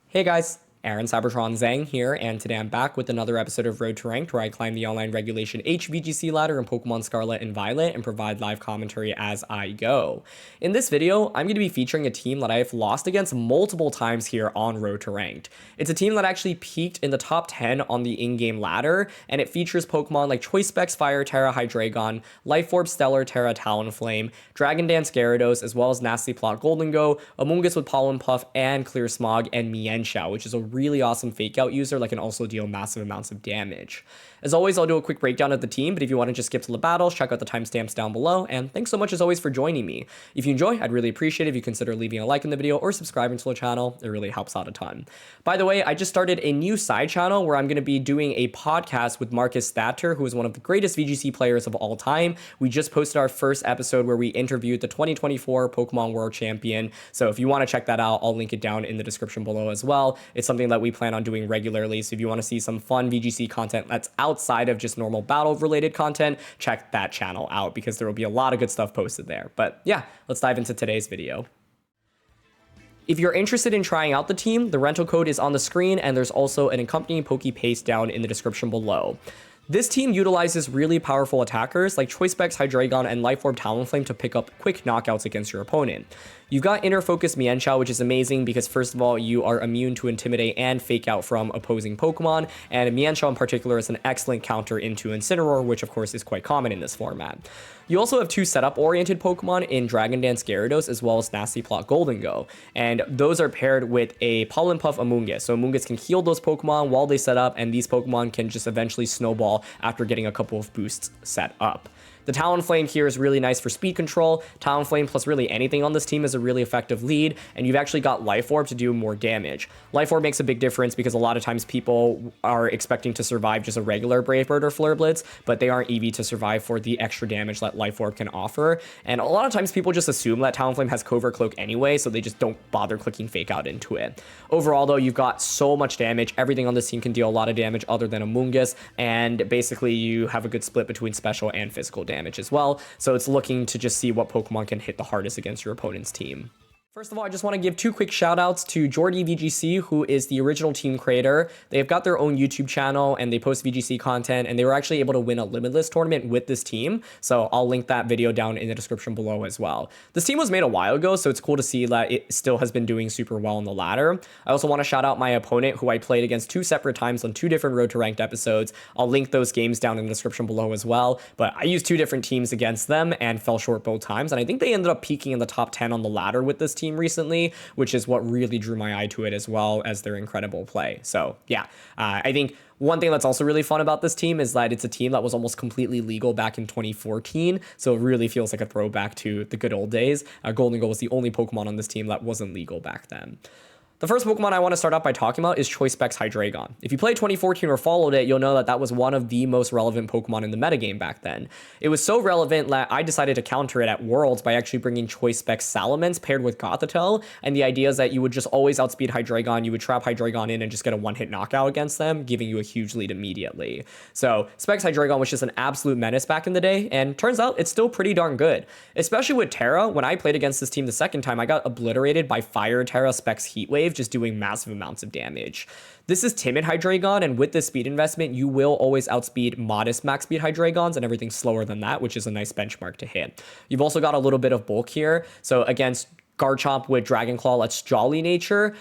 Hey guys, Aaron Cybertron Zhang here, and today I'm back with another episode of Road to Ranked, where I climb the online regulation VGC ladder in Pokemon Scarlet and Violet and provide live commentary as I go. In this video, I'm going to be featuring a team that I've lost against multiple times here on Road to Ranked. It's a team that actually peaked in the top 10 on the in-game ladder, and it features Pokemon like Choice Specs Fire Terra Hydreigon, Life Orb Stellar Terra Talonflame, Dragon Dance Gyarados, as well as Nasty Plot Golden Go, Amoonguss with Pollen Puff, and Clear Smog, and Mienshao, which is a really awesome fake out user that can also deal massive amounts of damage. As always, I'll do a quick breakdown of the team, but if you want to just skip to the battles, check out the timestamps down below, and thanks so much as always for joining me. If you enjoy, I'd really appreciate it if you consider leaving a like in the video or subscribing to the channel. It really helps out a ton. By the way, I just started a new side channel where I'm going to be doing a podcast with Marcus Statter, who is one of the greatest VGC players of all time. We just posted our first episode where we interviewed the 2024 Pokemon World Champion, so if you want to check that out, I'll link it down in the description below as well. It's something that we plan on doing regularly, so if you want to see some fun VGC content that's outside of just normal battle related content, check that channel out because there will be a lot of good stuff posted there. But yeah, let's dive into today's video. If you're interested in trying out the team, the rental code is on the screen, and there's also an accompanying Pokepaste down in the description below. This team utilizes really powerful attackers like Choice Specs Hydreigon and Life Orb Talonflame to pick up quick knockouts against your opponent. You've got Inner Focus Mienshao, which is amazing because first of all, you are immune to Intimidate and Fake Out from opposing Pokemon, and Mienshao in particular is an excellent counter into Incineroar, which of course is quite common in this format. You also have two setup-oriented Pokemon in Dragon Dance Gyarados as well as Nasty Plot Golden Go, and those are paired with a Pollen Puff Amoonguss. So Amoonguss can heal those Pokemon while they set up, and these Pokemon can just eventually snowball after getting a couple of boosts set up. The Talonflame here is really nice for speed control. Talonflame plus really anything on this team is a really effective lead, and you've actually got Life Orb to do more damage. Life Orb makes a big difference because a lot of times people are expecting to survive just a regular Brave Bird or Flare Blitz, but they aren't EV to survive for the extra damage that Life Orb can offer. And a lot of times people just assume that Talonflame has Covert Cloak anyway, so they just don't bother clicking Fake Out into it. Overall though, you've got so much damage. Everything on this team can deal a lot of damage other than Amoonguss, and basically you have a good split between special and physical damage as well, so it's looking to just see what Pokemon can hit the hardest against your opponent's team. First of all, I just want to give two quick shout outs to Jordy VGC, who is the original team creator. They've got their own YouTube channel and they post VGC content, and they were actually able to win a limitless tournament with this team. So I'll link that video down in the description below as well. This team was made a while ago, so it's cool to see that it still has been doing super well on the ladder. I also want to shout out my opponent, who I played against two separate times on two different Road to Ranked episodes. I'll link those games down in the description below as well. But I used two different teams against them and fell short both times. And I think they ended up peaking in the top 10 on the ladder with this team recently, which is what really drew my eye to it, as well as their incredible play. So yeah, I think one thing that's also really fun about this team is that it's a team that was almost completely legal back in 2014. So it really feels like a throwback to the good old days. Golden Go was the only Pokemon on this team that wasn't legal back then. The first Pokemon I want to start off by talking about is Choice Specs Hydreigon. If you played 2014 or followed it, you'll know that that was one of the most relevant Pokemon in the metagame back then. It was so relevant that I decided to counter it at Worlds by actually bringing Choice Specs Salamence paired with Gothitelle, and the idea is that you would just always outspeed Hydreigon, you would trap Hydreigon in and just get a one-hit knockout against them, giving you a huge lead immediately. So Specs Hydreigon was just an absolute menace back in the day, and turns out it's still pretty darn good. Especially with Terra, when I played against this team the second time, I got obliterated by Fire Terra Specs Heatwave, just doing massive amounts of damage. This is timid Hydreigon, and with this speed investment, you will always outspeed modest max speed Hydreigons and everything slower than that, which is a nice benchmark to hit. You've also got a little bit of bulk here, so against Garchomp with Dragon Claw, let's Jolly Nature,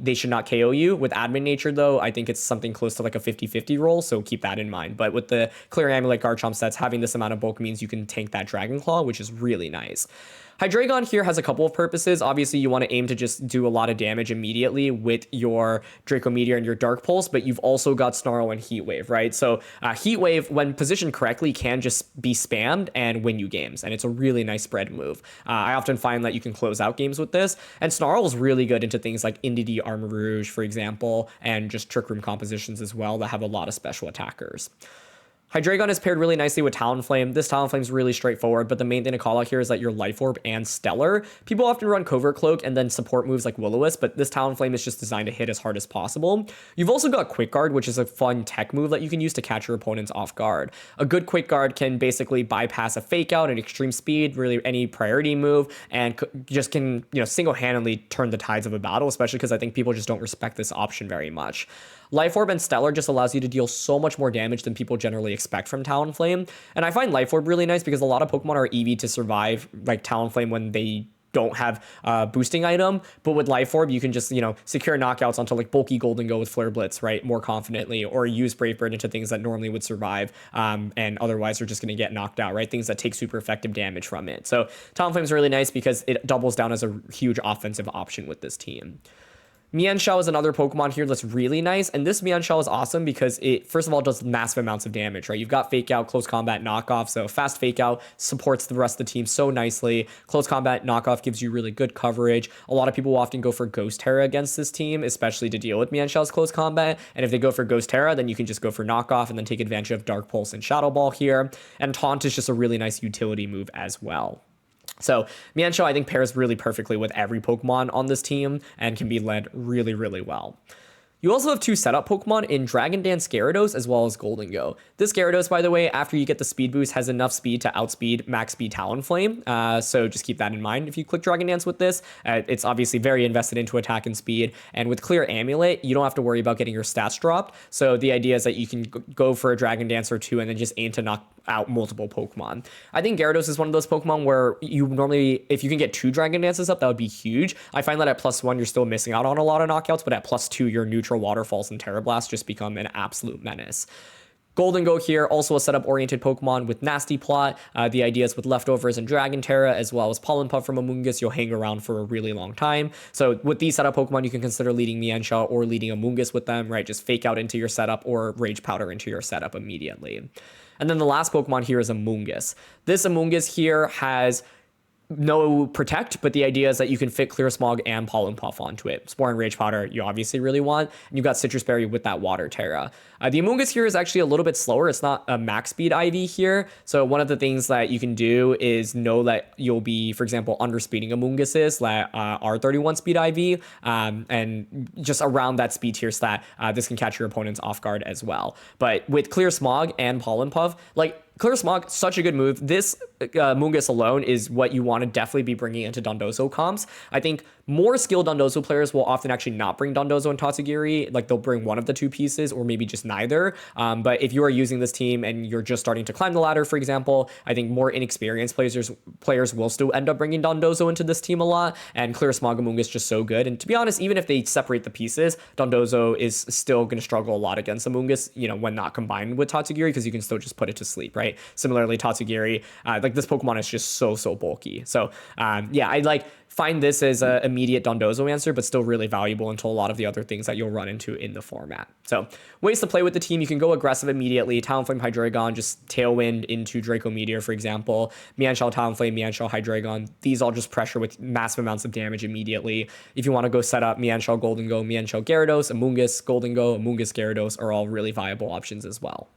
they should not KO you. With Admin Nature, though, I think it's something close to like a 50-50 roll, so keep that in mind. But with the Clear Amulet Garchomp sets, having this amount of bulk means you can tank that Dragon Claw, which is really nice. Hydreigon here has a couple of purposes. Obviously, you want to aim to just do a lot of damage immediately with your Draco Meteor and your Dark Pulse, but you've also got Snarl and Heat Wave, right? So Heat Wave, when positioned correctly, can just be spammed and win you games, and it's a really nice spread move. I often find that you can close out games with this, and Snarl is really good into things like Indeedee Armor Rouge, for example, and just Trick Room compositions as well that have a lot of special attackers. Hydreigon is paired really nicely with Talonflame. This Talonflame is really straightforward, but the main thing to call out here is that your Life Orb and Stellar. People often run Covert Cloak and then support moves like Will-O-Wisp, but this Talonflame is just designed to hit as hard as possible. You've also got Quick Guard, which is a fun tech move that you can use to catch your opponents off guard. A good Quick Guard can basically bypass a Fake Out, an Extreme Speed, really any priority move, and just can, single-handedly turn the tides of a battle, especially because I think people just don't respect this option very much. Life Orb and Stellar just allows you to deal so much more damage than people generally expect from Talonflame. And I find Life Orb really nice because a lot of Pokemon are easy to survive, like Talonflame, when they don't have a boosting item. But with Life Orb, you can just, secure knockouts onto like bulky Golden Go with Flare Blitz, right, more confidently, or use Brave Bird into things that normally would survive and otherwise are just going to get knocked out, right? Things that take super effective damage from it. So Talonflame is really nice because it doubles down as a huge offensive option with this team. Mienshao is another Pokemon here that's really nice, and this Mienshao is awesome because it, first of all, does massive amounts of damage, right? You've got Fake Out, Close Combat, Knockoff, so Fast Fake Out supports the rest of the team so nicely. Close Combat, Knockoff gives you really good coverage. A lot of people will often go for Ghost Terra against this team, especially to deal with Mienshao's Close Combat, and if they go for Ghost Terra, then you can just go for Knockoff and then take advantage of Dark Pulse and Shadow Ball here, and Taunt is just a really nice utility move as well. So Mienshao, I think, pairs really perfectly with every Pokemon on this team and can be led really, really well. You also have two setup Pokemon in Dragon Dance Gyarados as well as Golden Go. This Gyarados, by the way, after you get the speed boost, has enough speed to outspeed max speed Talonflame. So just keep that in mind if you click Dragon Dance with this. It's obviously very invested into attack and speed. And with Clear Amulet, you don't have to worry about getting your stats dropped. So the idea is that you can go for a Dragon Dance or two and then just aim to knock out multiple Pokemon. I think Gyarados is one of those Pokemon where you normally, if you can get 2 Dragon Dances up, that would be huge. I find that at +1, you're still missing out on a lot of knockouts, but at +2, your neutral Waterfalls and Terra Blast just become an absolute menace. Golden Go here, also a setup-oriented Pokemon with Nasty Plot. The idea is with Leftovers and Dragon Terra, as well as Pollen Puff from Amoonguss, you'll hang around for a really long time. So with these setup Pokemon, you can consider leading Mienshao or leading Amoonguss with them, right? Just Fake Out into your setup or Rage Powder into your setup immediately. And then the last Pokemon here is Amoonguss. This Amoonguss here has no Protect, but the idea is that you can fit Clear Smog and Pollen Puff onto it. Spore and Rage Powder you obviously really want, and you've got Citrus Berry with that Water Terra. The Amoonguss here is actually a little bit slower. It's not a max speed IV here, so one of the things that you can do is know that you'll be, for example, underspeeding Amoongusses that are 31 speed IV, and just around that speed tier stat, this can catch your opponents off guard as well. But with Clear Smog and Pollen Puff, like, Clear Smog, such a good move. This Amoonguss alone is what you want to definitely be bringing into Dondozo comps. I think more skilled Dondozo players will often actually not bring Dondozo and Tatsugiri. Like, they'll bring one of the two pieces or maybe just neither. But if you are using this team and you're just starting to climb the ladder, for example, I think more inexperienced players will still end up bringing Dondozo into this team a lot. And Clear Smog Amoonguss is just so good. And to be honest, even if they separate the pieces, Dondozo is still going to struggle a lot against Amoonguss, when not combined with Tatsugiri, because you can still just put it to sleep, right? Similarly, Tatsugiri, like, this Pokemon is just so bulky. So yeah, I find this as an immediate Dondozo answer, but still really valuable until a lot of the other things that you'll run into in the format. So ways to play with the team: you can go aggressive immediately, Talonflame Hydreigon, just Tailwind into Draco Meteor, for example, Mienshao Talonflame, Mienshao Hydreigon. These all just pressure with massive amounts of damage immediately. If you want to go set up Mienshao Golden Go, Mienshao Gyarados, Amoonguss Golden Go, Amoonguss Gyarados are all really viable options as well.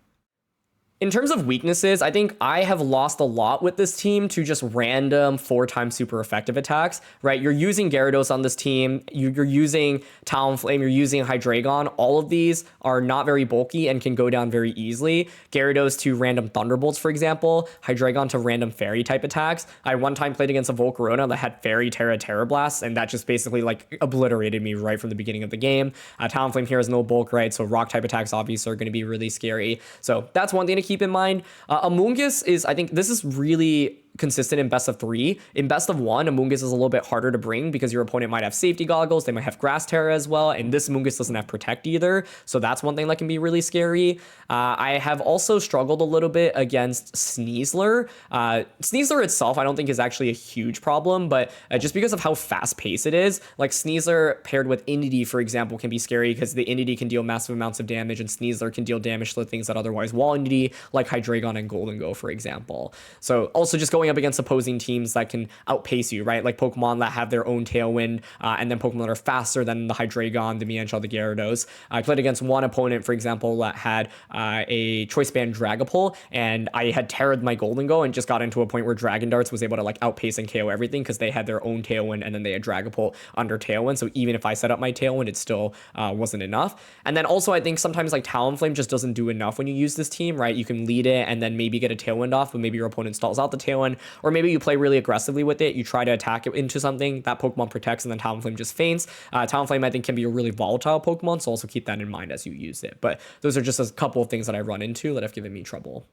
In terms of weaknesses, I think I have lost a lot with this team to just random 4-time super effective attacks, right? You're using Gyarados on this team, you're using Talonflame, you're using Hydreigon. All of these are not very bulky and can go down very easily. Gyarados to random Thunderbolts, for example, Hydreigon to random Fairy type attacks. I one time played against a Volcarona that had Fairy Terra Blast, and that just basically obliterated me right from the beginning of the game. Talonflame here has no bulk, right? So Rock type attacks obviously are going to be really scary. So that's one thing to keep in mind. Amoonguss is, I think this is really consistent in best of 3. In best of 1, Amoonguss is a little bit harder to bring because your opponent might have safety goggles, they might have Grass Terra as well, and this Amoonguss doesn't have Protect either, so that's one thing that can be really scary. I have also struggled a little bit against Sneasler. Sneasler itself I don't think is actually a huge problem, but just because of how fast-paced it is, like Sneasler paired with Indeedee, for example, can be scary because the Indeedee can deal massive amounts of damage and Sneasler can deal damage to things that otherwise wall Indeedee, like Hydreigon and Golden Go, for example. So also just going going up against opposing teams that can outpace you, right? Like Pokemon that have their own Tailwind, and then Pokemon that are faster than the Hydreigon, the Mienshao, the Gyarados. I played against one opponent, for example, that had a Choice Band Dragapult, and I had Terra'd my Golden Go and just got into a point where Dragon Darts was able to like outpace and KO everything because they had their own Tailwind and then they had Dragapult under Tailwind. So even if I set up my Tailwind, it still wasn't enough. And then also I think sometimes like Talonflame just doesn't do enough when you use this team, right? You can lead it and then maybe get a Tailwind off, but maybe your opponent stalls out the Tailwind, or maybe you play really aggressively with it. You try to attack it into something, that Pokemon protects, and then Talonflame just faints. Talonflame, I think, can be a really volatile Pokemon, so also keep that in mind as you use it. But those are just a couple of things that I run into that have given me trouble.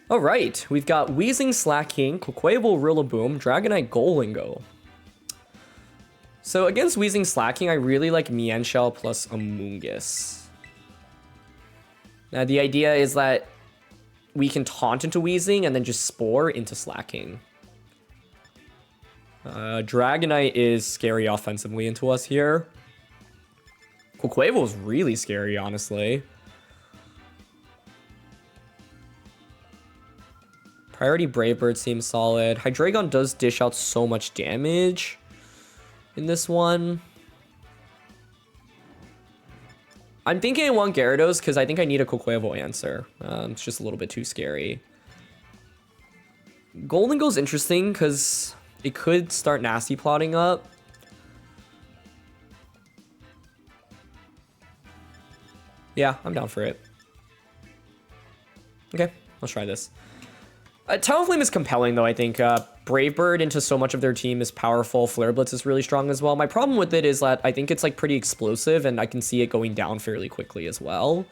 All right, we've got Weezing, Slacking, Quaquaval, Rillaboom, Dragonite, Golingo. So against Weezing, Slacking, I really like Mienshao plus Amoonguss. Now the idea is that we can taunt into Weezing and then just Spore into Slacking. Dragonite is scary offensively into us here. Quaquaval is really scary, honestly. Priority Brave Bird seems solid. Hydreigon does dish out so much damage in this one. I'm thinking I want Gyarados because I think I need a Quaquaval answer. It's just a little bit too scary. Golden Go's interesting because it could start nasty plotting up. Yeah, I'm down for it. Okay, let's try this. Talonflame is compelling, though, I think. Brave Bird into so much of their team is powerful. Flare Blitz is really strong as well. My problem with it is that I think it's like pretty explosive, and I can see it going down fairly quickly as well.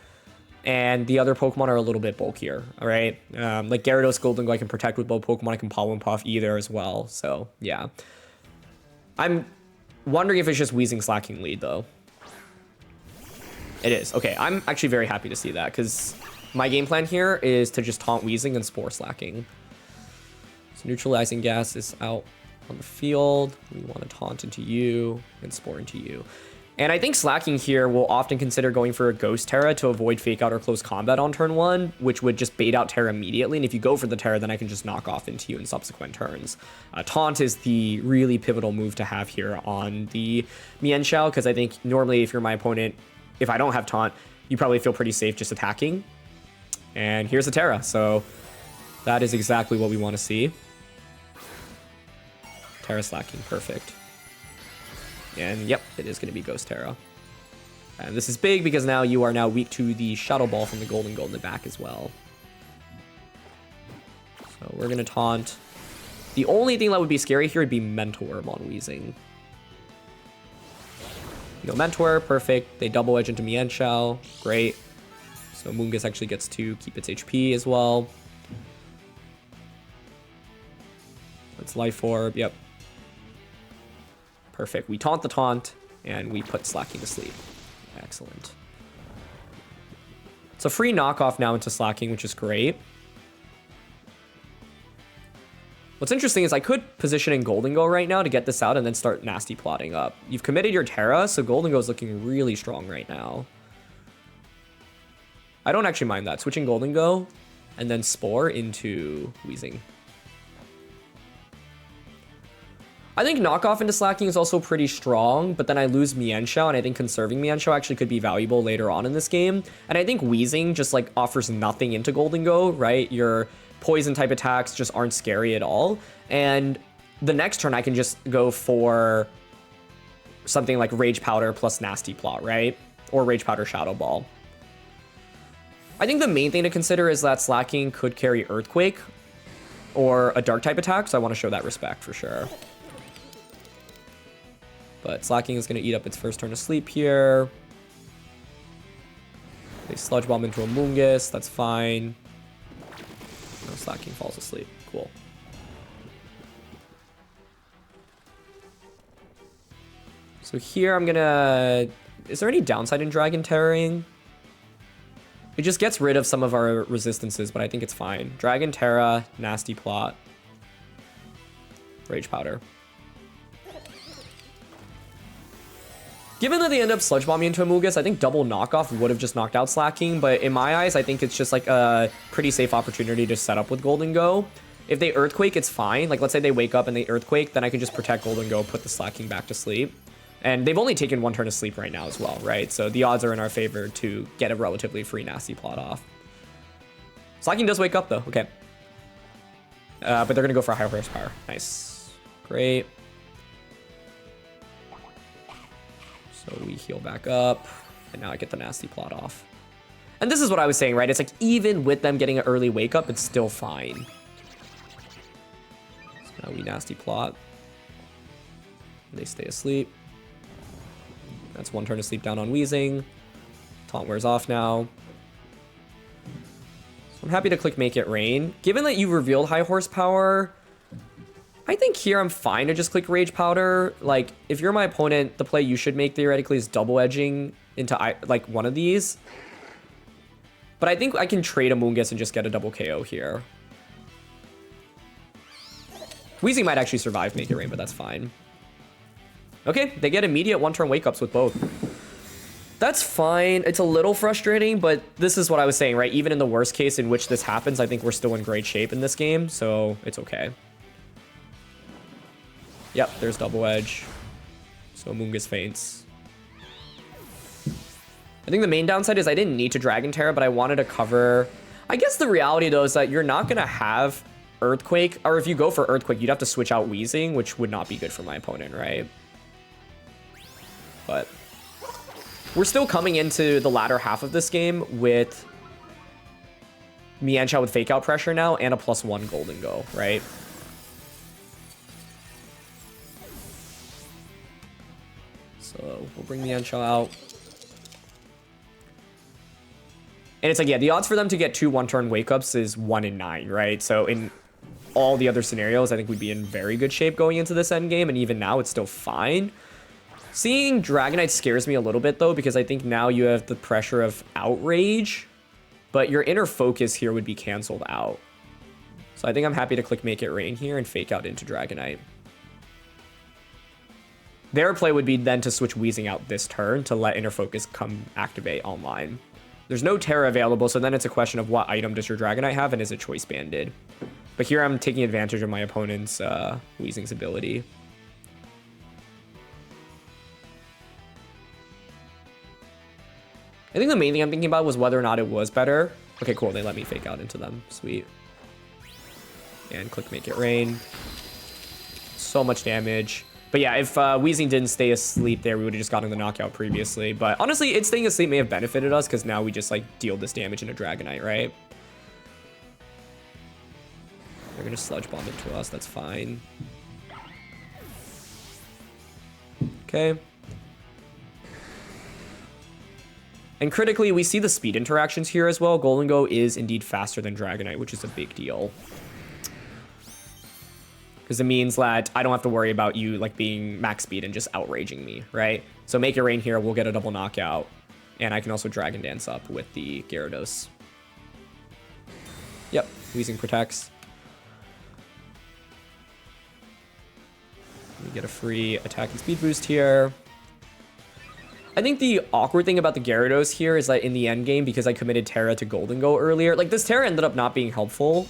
And the other Pokemon are a little bit bulkier, all right? Like Gyarados, Golden Go, I can protect with both Pokemon. I can Pollen Puff either as well. So, yeah. I'm wondering if it's just Weezing, Slacking lead, though. It is. Okay, I'm actually very happy to see that, because my game plan here is to just taunt Weezing and Spore Slacking. So Neutralizing Gas is out on the field. We want to taunt into you and Spore into you. And I think Slacking here will often consider going for a Ghost Terra to avoid Fake Out or Close Combat on turn 1, which would just bait out Terra immediately. And if you go for the Terra, then I can just knock off into you in subsequent turns. Taunt is the really pivotal move to have here on the Mienshao, because I think normally if you're my opponent, if I don't have Taunt, you probably feel pretty safe just attacking. And here's the Terra, so that is exactly what we want to see. Terra Slacking, perfect. And yep, it is going to be Ghost Terra. And this is big because now you are now weak to the Shadow Ball from the Golden Gold in the back as well. So we're going to taunt. The only thing that would be scary here would be Mentorb on Weezing. No Mentor, perfect. They double edge into Mienshao, great. So Amoonguss actually gets to keep its HP as well. It's Life Orb, yep. Perfect. We taunt the taunt, and we put Slacking to sleep. Excellent. It's a free knockoff now into Slacking, which is great. What's interesting is I could position in Golden Go right now to get this out and then start nasty plotting up. You've committed your Terra, so Golden Go is looking really strong right now. I don't actually mind that. Switching Golden Go and then Spore into Weezing. I think knockoff into Slacking is also pretty strong, but then I lose Mienshao, and I think conserving Mienshao actually could be valuable later on in this game. And I think Weezing just like offers nothing into Golden Go, right? Your poison type attacks just aren't scary at all. And the next turn I can just go for something like Rage Powder plus Nasty Plot, right? Or Rage Powder Shadow Ball. I think the main thing to consider is that Slacking could carry Earthquake or a Dark type attack, so I want to show that respect for sure. But Slacking is going to eat up its first turn of sleep here. They Sludge Bomb into Amoonguss, that's fine. No, Slacking falls asleep, cool. So here I'm gonna... Is there any downside in Dragon Terraing? It just gets rid of some of our resistances, but I think it's fine. Dragon Terra, Nasty Plot, Rage Powder. Given that they end up Sludge Bombing into a Amoonguss, I think double knockoff would have just knocked out Slacking, but in my eyes, I think it's just like a pretty safe opportunity to set up with Golden Go. If they Earthquake, it's fine. Like, let's say they wake up and they Earthquake, then I can just protect Golden Go, put the Slacking back to sleep. And they've only taken 1 turn of sleep right now as well, right? So the odds are in our favor to get a relatively free Nasty Plot off. Slacking does wake up, though. Okay. But they're going to go for high horsepower. Nice. Great. So we heal back up, and now I get the Nasty Plot off. And this is what I was saying, right? It's like, even with them getting an early wake up, it's still fine. So now we Nasty Plot. They stay asleep. That's 1 turn of sleep down on Weezing. Taunt wears off now. So I'm happy to click Make It Rain. Given that you revealed high horsepower, I think here I'm fine to just click Rage Powder. Like, if you're my opponent, the play you should make theoretically is double edging into like one of these. But I think I can trade Amoonguss and just get a double KO here. Weezing might actually survive Make It Rain, but that's fine. Okay, they get immediate 1 turn wake ups with both. That's fine. It's a little frustrating, but this is what I was saying, right? Even in the worst case in which this happens, I think we're still in great shape in this game, so it's okay. Yep, there's double edge. So Amoonguss faints. I think the main downside is I didn't need to Dragon Terra, but I wanted to cover... I guess the reality, though, is that you're not going to have Earthquake, or if you go for Earthquake, you'd have to switch out Weezing, which would not be good for my opponent, right? But we're still coming into the latter half of this game with Mienshao with Fake Out pressure now and a +1 Golden Go, right? So we'll bring Mienshao out. And it's like, yeah, the odds for them to get 2 1-turn wake-ups is 1 in 9, right? So in all the other scenarios, I think we'd be in very good shape going into this endgame, and even now it's still fine. Seeing Dragonite scares me a little bit, though, because I think now you have the pressure of Outrage, but your inner focus here would be canceled out. So I think I'm happy to click Make It Rain here and Fake Out into Dragonite. Their play would be then to switch Weezing out this turn to let inner focus come activate online. There's no Terra available, so then it's a question of what item does your Dragonite have and is it choice banded. But here I'm taking advantage of my opponent's Weezing's ability. I think the main thing I'm thinking about was whether or not it was better. Okay, cool. They let me Fake Out into them. Sweet. And click Make It Rain. So much damage. But yeah, if Weezing didn't stay asleep there, we would have just gotten the knockout previously. But honestly, it staying asleep may have benefited us because now we just like deal this damage into Dragonite, right? They're going to Sludge Bomb into us. That's fine. Okay. And critically, we see the speed interactions here as well. Golden Go is indeed faster than Dragonite, which is a big deal. Because it means that I don't have to worry about you like being max speed and just outraging me, right? So Make It Rain here, we'll get a double knockout. And I can also Dragon Dance up with the Gyarados. Yep, Weezing protects. We get a free attack and speed boost here. I think the awkward thing about the Gyarados here is that in the end game, because I committed Terra to Golden Go earlier, like this Terra ended up not being helpful.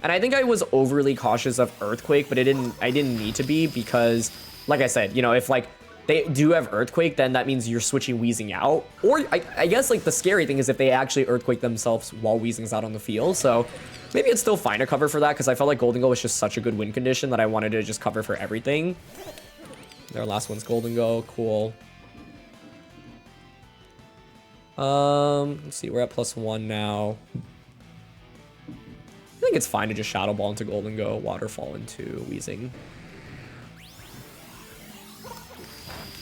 And I think I was overly cautious of Earthquake, but I didn't need to be because, like I said, you know, if like they do have Earthquake, then that means you're switching Weezing out. Or I guess like the scary thing is if they actually Earthquake themselves while Weezing's out on the field. So maybe it's still fine to cover for that because I felt like Golden Go was just such a good win condition that I wanted to just cover for everything. Their last one's Golden Go. Cool. Let's see, we're at +1 now. I think it's fine to just Shadow Ball into Golden Go, Waterfall into Weezing.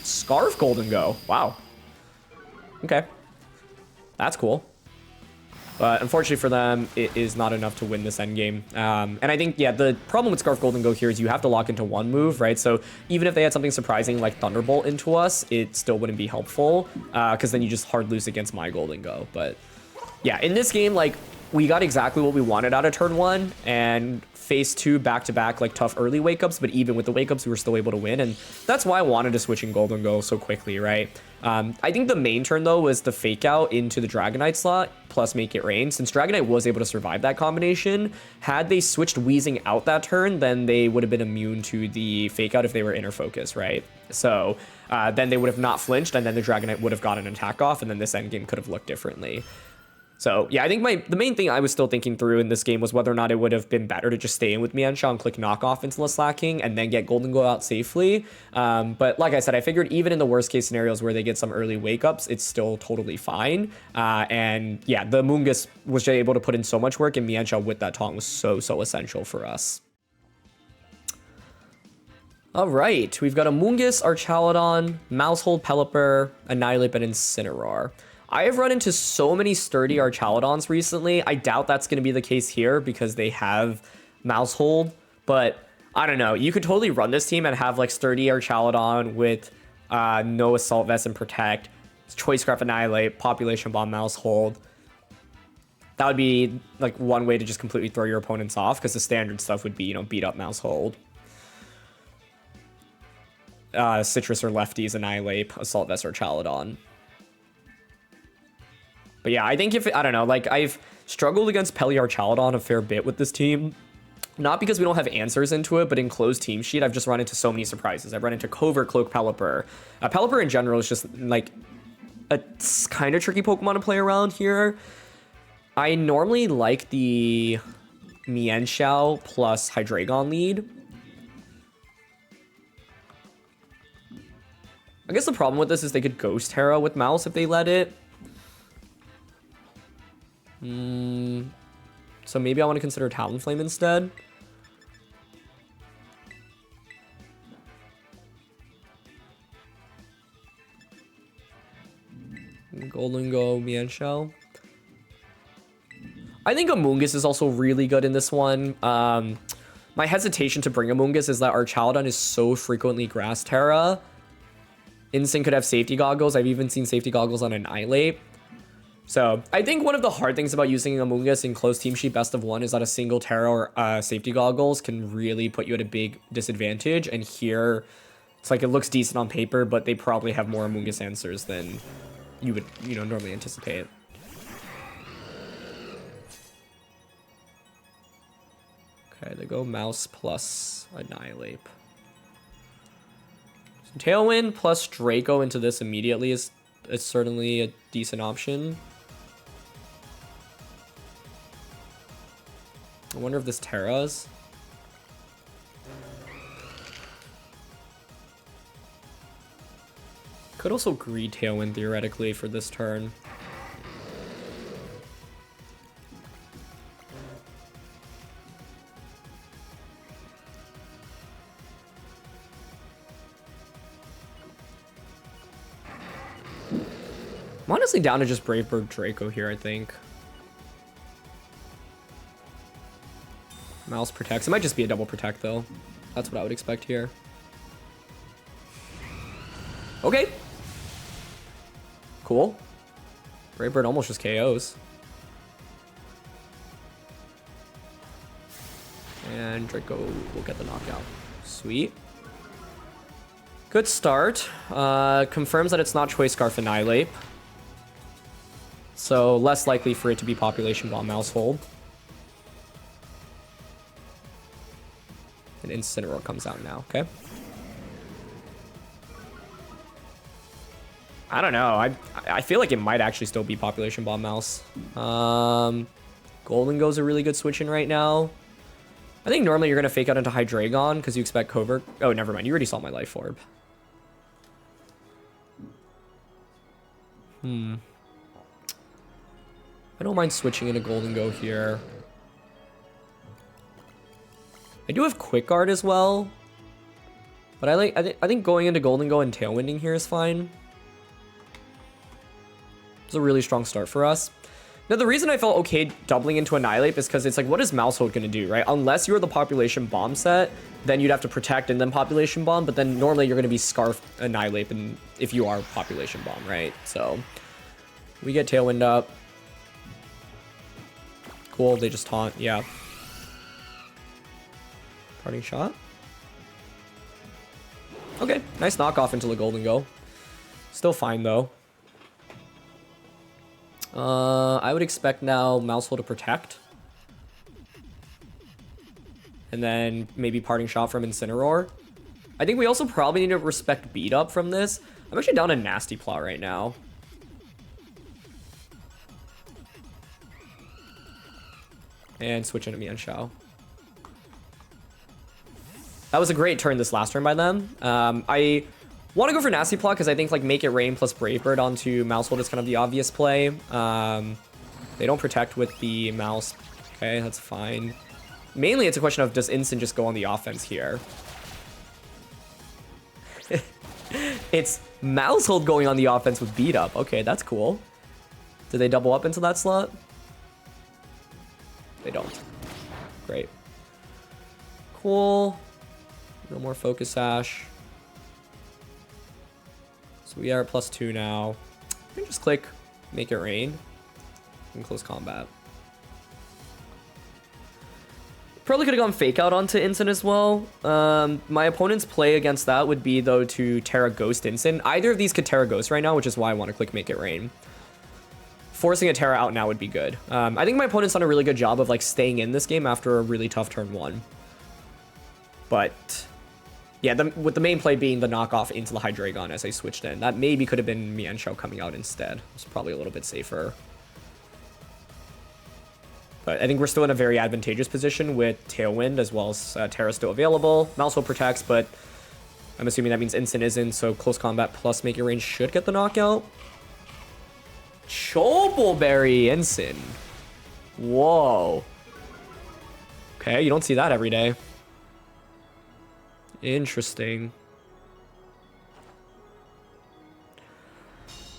Scarf Golden Go. Wow. Okay. That's cool. But unfortunately for them, it is not enough to win this endgame. And I think, yeah, the problem with Scarf Golden Go here is you have to lock into one move, right? So even if they had something surprising like Thunderbolt into us, it still wouldn't be helpful because then you just hard lose against my Golden Go. But yeah, in this game, like we got exactly what we wanted out of turn 1, and phase 2 back-to-back like tough early wake-ups, but even with the wake-ups we were still able to win, and that's why I wanted to switch in Golden Go so quickly, right? I think the main turn though was the fake out into the Dragonite slot plus Make It Rain. Since Dragonite was able to survive that combination, had they switched Weezing out that turn, then they would have been immune to the fake out if they were inner focus, right? So then they would have not flinched, and then the Dragonite would have got an attack off, and then this endgame could have looked differently. So yeah, I think the main thing I was still thinking through in this game was whether or not it would have been better to just stay in with Mienshao and click knockoff into the Slack King and then get Golden Go out safely. But like I said, I figured even in the worst case scenarios where they get some early wake ups, it's still totally fine. And yeah, the Mungus was just able to put in so much work, and Mienshao with that taunt was so essential for us. All right, we've got a Mungus, Archaludon, Maushold, Pelipper, Annihilate, and Incineroar. I have run into so many sturdy Archaludons recently. I doubt that's going to be the case here because they have Maushold, but I don't know. You could totally run this team and have like sturdy Archaludon with no Assault Vest and Protect, Choice Scarf, Annihilate, Population Bomb, Maushold. That would be like one way to just completely throw your opponents off, because the standard stuff would be, you know, beat up Maushold. Citrus or Lefties, Annihilate, Assault Vest, or Archaludon. But yeah, I think I don't know, like I've struggled against Archaludon a fair bit with this team. Not because we don't have answers into it, but in closed team sheet, I've just run into so many surprises. I've run into Covert, Cloak, Pelipper. Pelipper in general is just like a kind of tricky Pokemon to play around here. I normally like the Mienshao plus Hydreigon lead. I guess the problem with this is they could Ghost Terra with Mouse if they let it. So maybe I want to consider Talonflame instead. Golden Go, Mienshao. I think Amoonguss is also really good in this one. My hesitation to bring Amoonguss is that Archaludon is so frequently Grass Terra. Instinct could have safety goggles. I've even seen safety goggles on Annihilate. So I think one of the hard things about using Amoonguss in close team sheet best of one is that a single Terra or safety goggles can really put you at a big disadvantage. And here, it's like it looks decent on paper, but they probably have more Amoonguss answers than you would, you know, normally anticipate. Okay, they go Mouse plus Annihilate. So Tailwind plus Draco into this immediately is certainly a decent option. I wonder if this Terras. Could also greed Tailwind theoretically for this turn. I'm honestly down to just Brave Bird Draco here, I think. Mouse protects. It might just be a double protect, though. That's what I would expect here. Okay. Cool. Brave Bird almost just KOs. And Draco will get the knockout. Sweet. Good start. Confirms that it's not Choice Scarf Annihilate. So less likely for it to be Population Bomb Maushold. And Incineroar comes out now, okay? I don't know. I feel like it might actually still be Population Bomb Mouse. Golden Go's a really good switch in right now. I think normally you're going to fake out into Hydreigon because you expect Covert. Oh, never mind. You already saw my Life Orb. I don't mind switching into Golden Go here. I do have Quick Guard as well. But I think going into Golden Go and Tailwinding here is fine. It's a really strong start for us. Now, the reason I felt okay doubling into Annihilate is because it's like, what is Maushold going to do, right? Unless you're the Population Bomb set, then you'd have to Protect and then Population Bomb, but then normally you're going to be Scarf Annihilate and if you are Population Bomb, right? So, we get Tailwind up. Cool, they just taunt, yeah. Parting shot. Okay, nice knockoff into the Golden Go. Still fine though. I would expect now Mousehole to protect. And then maybe parting shot from Incineroar. I think we also probably need to respect beat up from this. I'm actually down a Nasty Plot right now. And switch into Mienshao. That was a great turn this last turn by them. I want to go for Nasty Plot because I think like Make It Rain plus Brave Bird onto Mousehole is kind of the obvious play. They don't protect with the mouse. Okay, that's fine. Mainly it's a question of does Instant just go on the offense here? It's Mousehole going on the offense with beat up. Okay, that's cool. Do they double up into that slot? They don't. Great. Cool. No more Focus Sash. So we are at +2 now. I can just click Make It Rain in close combat. Probably could have gone Fake Out onto Instant as well. My opponent's play against that would be, though, to Terra Ghost Instant. Either of these could Terra Ghost right now, which is why I want to click Make It Rain. Forcing a Terra out now would be good. I think my opponent's done a really good job of like staying in this game after a really tough turn 1. But yeah, with the main play being the knockoff into the Hydreigon as I switched in. That maybe could have been Mienshao coming out instead. It's probably a little bit safer. But I think we're still in a very advantageous position with Tailwind as well as Terra still available. Mousehole protects, but I'm assuming that means Instant isn't, so close combat plus Make It Rain should get the knockout. Choboberry Instant. Whoa. Okay, you don't see that every day. Interesting.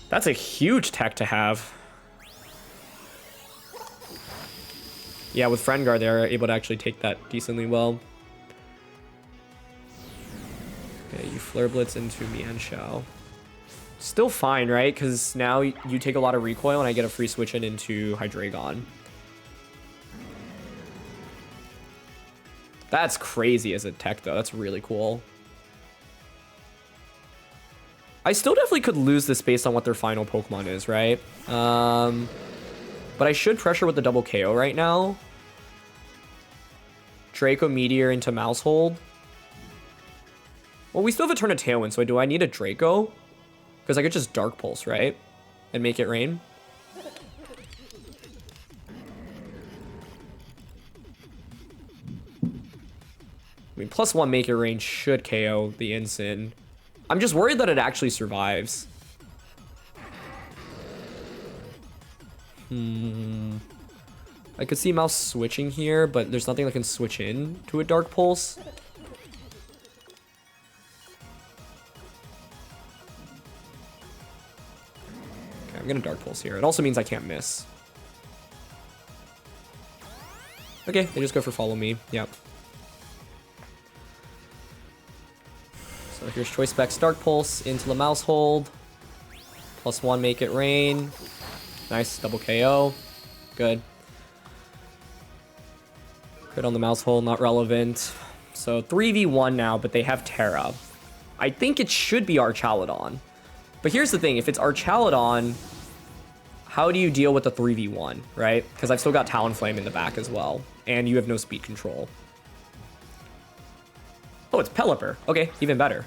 That's a huge tech to have. Yeah, with Frengar, they're able to actually take that decently well. Okay, you Flare Blitz into Mienshao. Still fine, right? Because now you take a lot of recoil and I get a free switch in into Hydreigon. That's crazy as a tech, though. That's really cool. I still definitely could lose this based on what their final Pokemon is, right? But I should pressure with the double KO right now. Draco Meteor into Mousehole. Well, we still have a turn of Tailwind, so do I need a Draco? Because I could just Dark Pulse, right? And Make It Rain. I mean, +1 Make It Rain should KO the Instant. I'm just worried that it actually survives. I could see Mouse switching here, but there's nothing that can switch in to a Dark Pulse. Okay, I'm gonna Dark Pulse here. It also means I can't miss. Okay, they just go for Follow Me. Yep. So here's Choice Specs Dark Pulse into the Mousehole. +1 Make It Rain. Nice, double KO. Good. Crit on the Mousehole, not relevant. So 3v1 now, but they have Terra. I think it should be Archaladon. But here's the thing, if it's Archaladon, how do you deal with the 3v1, right? Because I've still got Talonflame in the back as well, and you have no speed control. Oh, it's Pelipper. Okay, even better.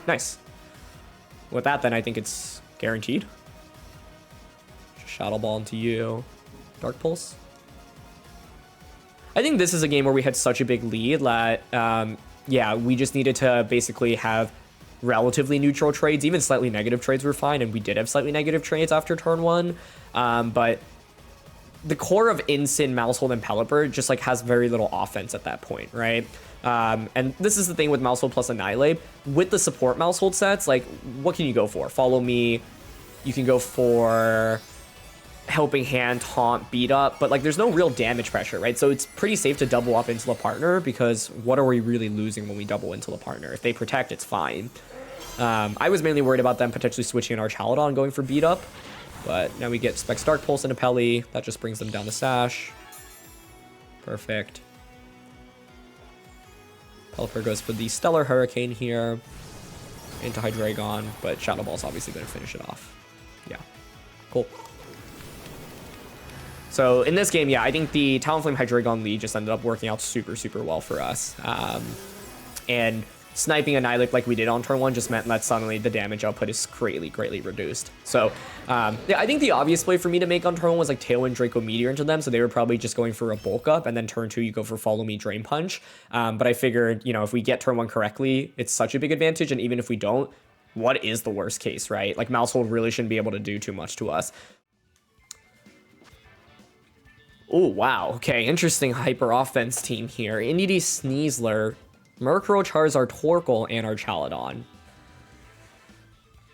Nice. With that, then I think it's guaranteed. Shadow Ball into you. Dark Pulse. I think this is a game where we had such a big lead that, yeah, we just needed to basically have relatively neutral trades. Even slightly negative trades were fine, and we did have slightly negative trades after turn 1. But the core of Instant, Mousehole, and Pelipper just like has very little offense at that point, right? And this is the thing with Mousehole plus Annihilate. With the support Mousehole sets, like, what can you go for? Follow Me. You can go for Helping Hand, Taunt, Beat Up, but like there's no real damage pressure, right? So it's pretty safe to double up into the partner because what are we really losing when we double into the partner? If they protect, it's fine. I was mainly worried about them potentially switching an Archaladon and going for Beat Up, but now we get Specs Dark Pulse into Pelly. That just brings them down the Sash. Perfect. Pelipper goes for the Stellar Hurricane here into Hydreigon, but Shadow Ball's obviously going to finish it off. Yeah, cool. So in this game, yeah, I think the Talonflame Hydreigon lead just ended up working out super, super well for us. And sniping Annihilate like we did on turn 1 just meant that suddenly the damage output is greatly reduced. So yeah, I think the obvious play for me to make on turn 1 was like Tailwind Draco Meteor into them, so they were probably just going for a bulk up, and then turn 2 you go for Follow Me Drain Punch. But I figured, you know, if we get turn 1 correctly, it's such a big advantage, and even if we don't, what is the worst case, right? Like Mousehold really shouldn't be able to do too much to us. Oh, wow. Okay, interesting hyper offense team here. Indeedee Sneasler, Murkrow, Charizard, Torkoal, and our Chaladon.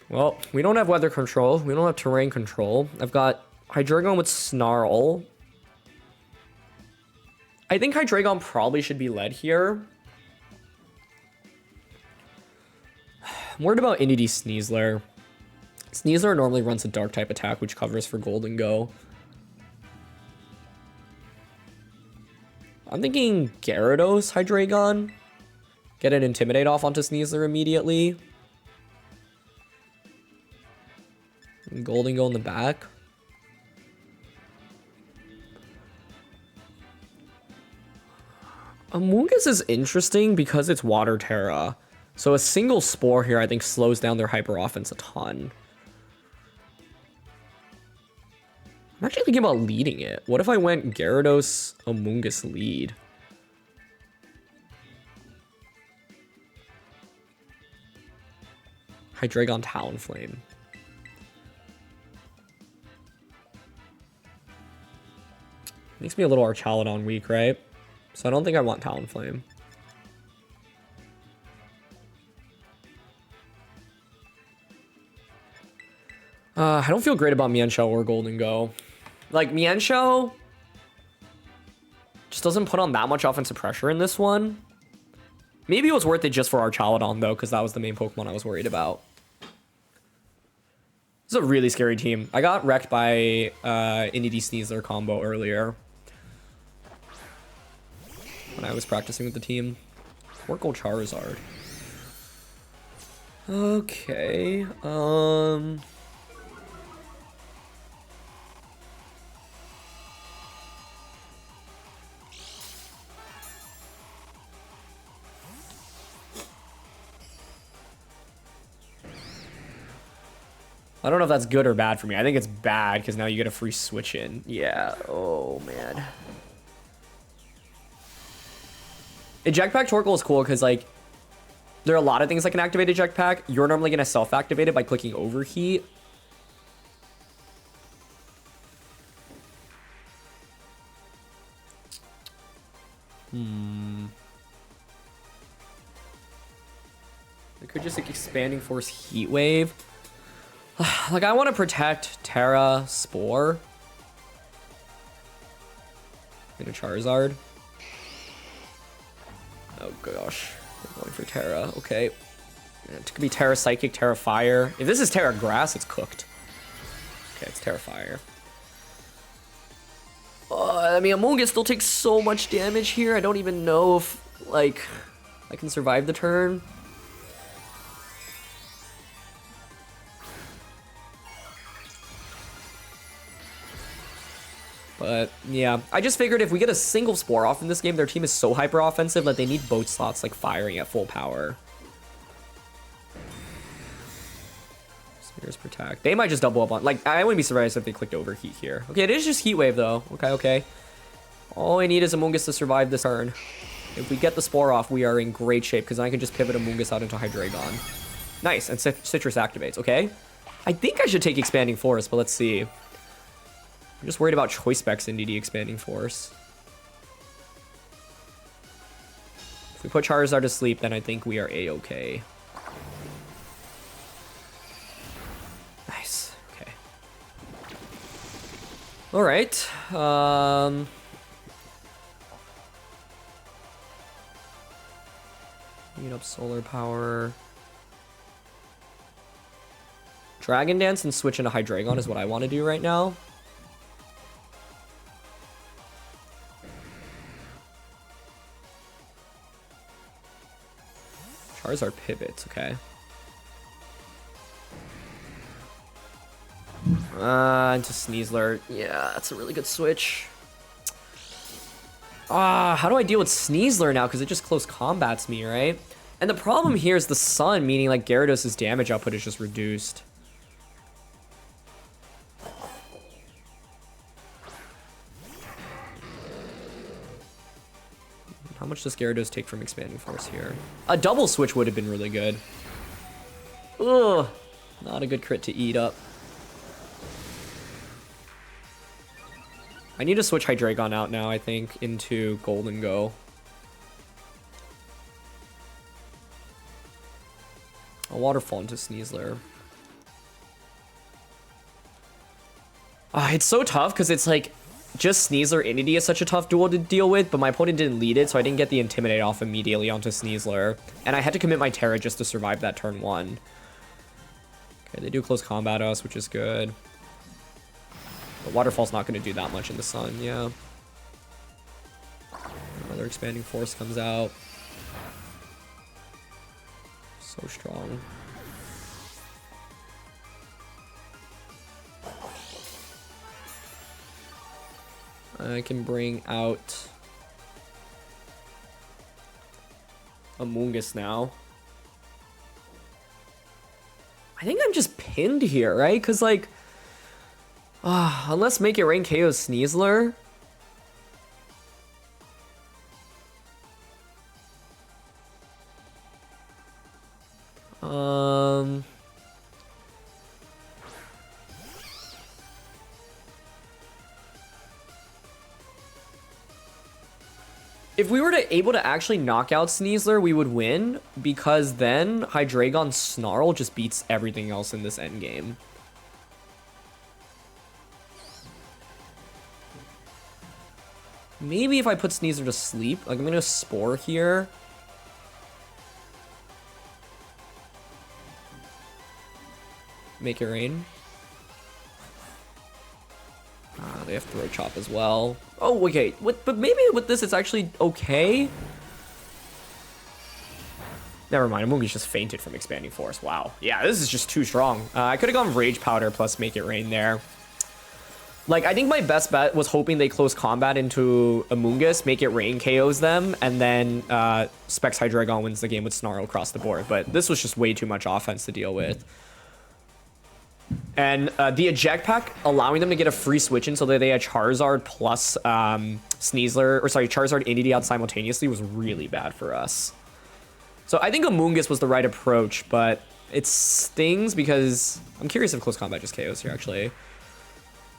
Well, we don't have weather control. We don't have terrain control. I've got Hydreigon with Snarl. I think Hydreigon probably should be led here. I'm worried about Indeedee Sneasler. Sneasler normally runs a dark type attack, which covers for Golden Go. I'm thinking Gyarados Hydreigon. Get an Intimidate off onto Sneasler immediately. And Golden Go in the back. Amoonguss is interesting because it's Water Terra. So a single Spore here I think slows down their hyper offense a ton. I'm actually thinking about leading it. What if I went Gyarados Amoonguss lead? Hydreigon Talonflame. Makes me a little Archaladon weak, right? So I don't think I want Talonflame. I don't feel great about Mienshao or Golden Go. Like, Mienshao just doesn't put on that much offensive pressure in this one. Maybe it was worth it just for Archaladon, though, because that was the main Pokemon I was worried about. This is a really scary team. I got wrecked by Indeedee Sneasler combo earlier when I was practicing with the team. Torkoal Charizard. Okay. I don't know if that's good or bad for me. I think it's bad because now you get a free switch in. Yeah. Oh, man. Eject Pack Torkoal is cool because, like, there are a lot of things that can activate Eject Pack. You're normally going to self-activate it by clicking Overheat. I could just, like, Expanding Force Heat Wave. Like, I want to protect Terra Spore. In a Charizard. Oh gosh. We're going for Terra. Okay. It could be Terra Psychic, Terra Fire. If this is Terra Grass, it's cooked. Okay, it's Terra Fire. I mean, Amoonguss still takes so much damage here. I don't even know if, like, I can survive the turn. But yeah, I just figured if we get a single Spore off in this game, their team is so hyper offensive that they need boat slots like firing at full power. Spears Protect. They might just double up on, like, I wouldn't be surprised if they clicked Overheat here. Okay, it is just Heat Wave though. Okay. All I need is Amoonguss to survive this turn. If we get the Spore off, we are in great shape because then I can just pivot Amoonguss out into Hydreigon. Nice, and Citrus activates, okay? I think I should take Expanding Force, but let's see. I'm just worried about Choice Specs Indeedee Expanding Force. If we put Charizard to sleep, then I think we are A-okay. Nice. Okay. Alright. Need up Solar Power. Dragon Dance and switch into Hydreigon is what I want to do right now. Charizard pivots, okay. Into Sneasler. Yeah, that's a really good switch. How do I deal with Sneasler now? Because it just close combats me, right? And the problem here is the sun, meaning like Gyarados' damage output is just reduced. How much does Gyarados take from Expanding Force here? A double switch would have been really good. Ugh, not a good crit to eat up. I need to switch Hydreigon out now, I think, into Golden Go. I'll Waterfall into Sneasler. It's so tough because it's like just Sneasler Inity is such a tough duel to deal with, but my opponent didn't lead it, so I didn't get the Intimidate off immediately onto Sneasler. And I had to commit my Terra just to survive that turn 1. Okay, they do close combat us, which is good. But Waterfall's not going to do that much in the sun, yeah. Another Expanding Force comes out. So strong. I can bring out Amoonguss now. I think I'm just pinned here, right? Because, like, unless Make It Rain KOs Sneasler. If we were able to actually knock out Sneasler, we would win, because then Hydreigon Snarl just beats everything else in this endgame. Maybe if I put Sneasler to sleep, like I'm gonna Spore here. Make It Rain. They have Throat Chop as well. Oh, okay. But maybe with this, it's actually okay. Never mind. Amoonguss just fainted from Expanding Force. Wow. Yeah, this is just too strong. I could have gone Rage Powder plus Make It Rain there. Like, I think my best bet was hoping they close combat into Amoonguss, Make It Rain KOs them, and then Specs Hydreigon wins the game with Snarl across the board. But this was just way too much offense to deal with. And the eject pack allowing them to get a free switch in so that they had Charizard plus Sneasler, or sorry, Charizard Inity out simultaneously was really bad for us. So I think Amoonguss was the right approach, but it stings because I'm curious if close combat just KOs here, actually.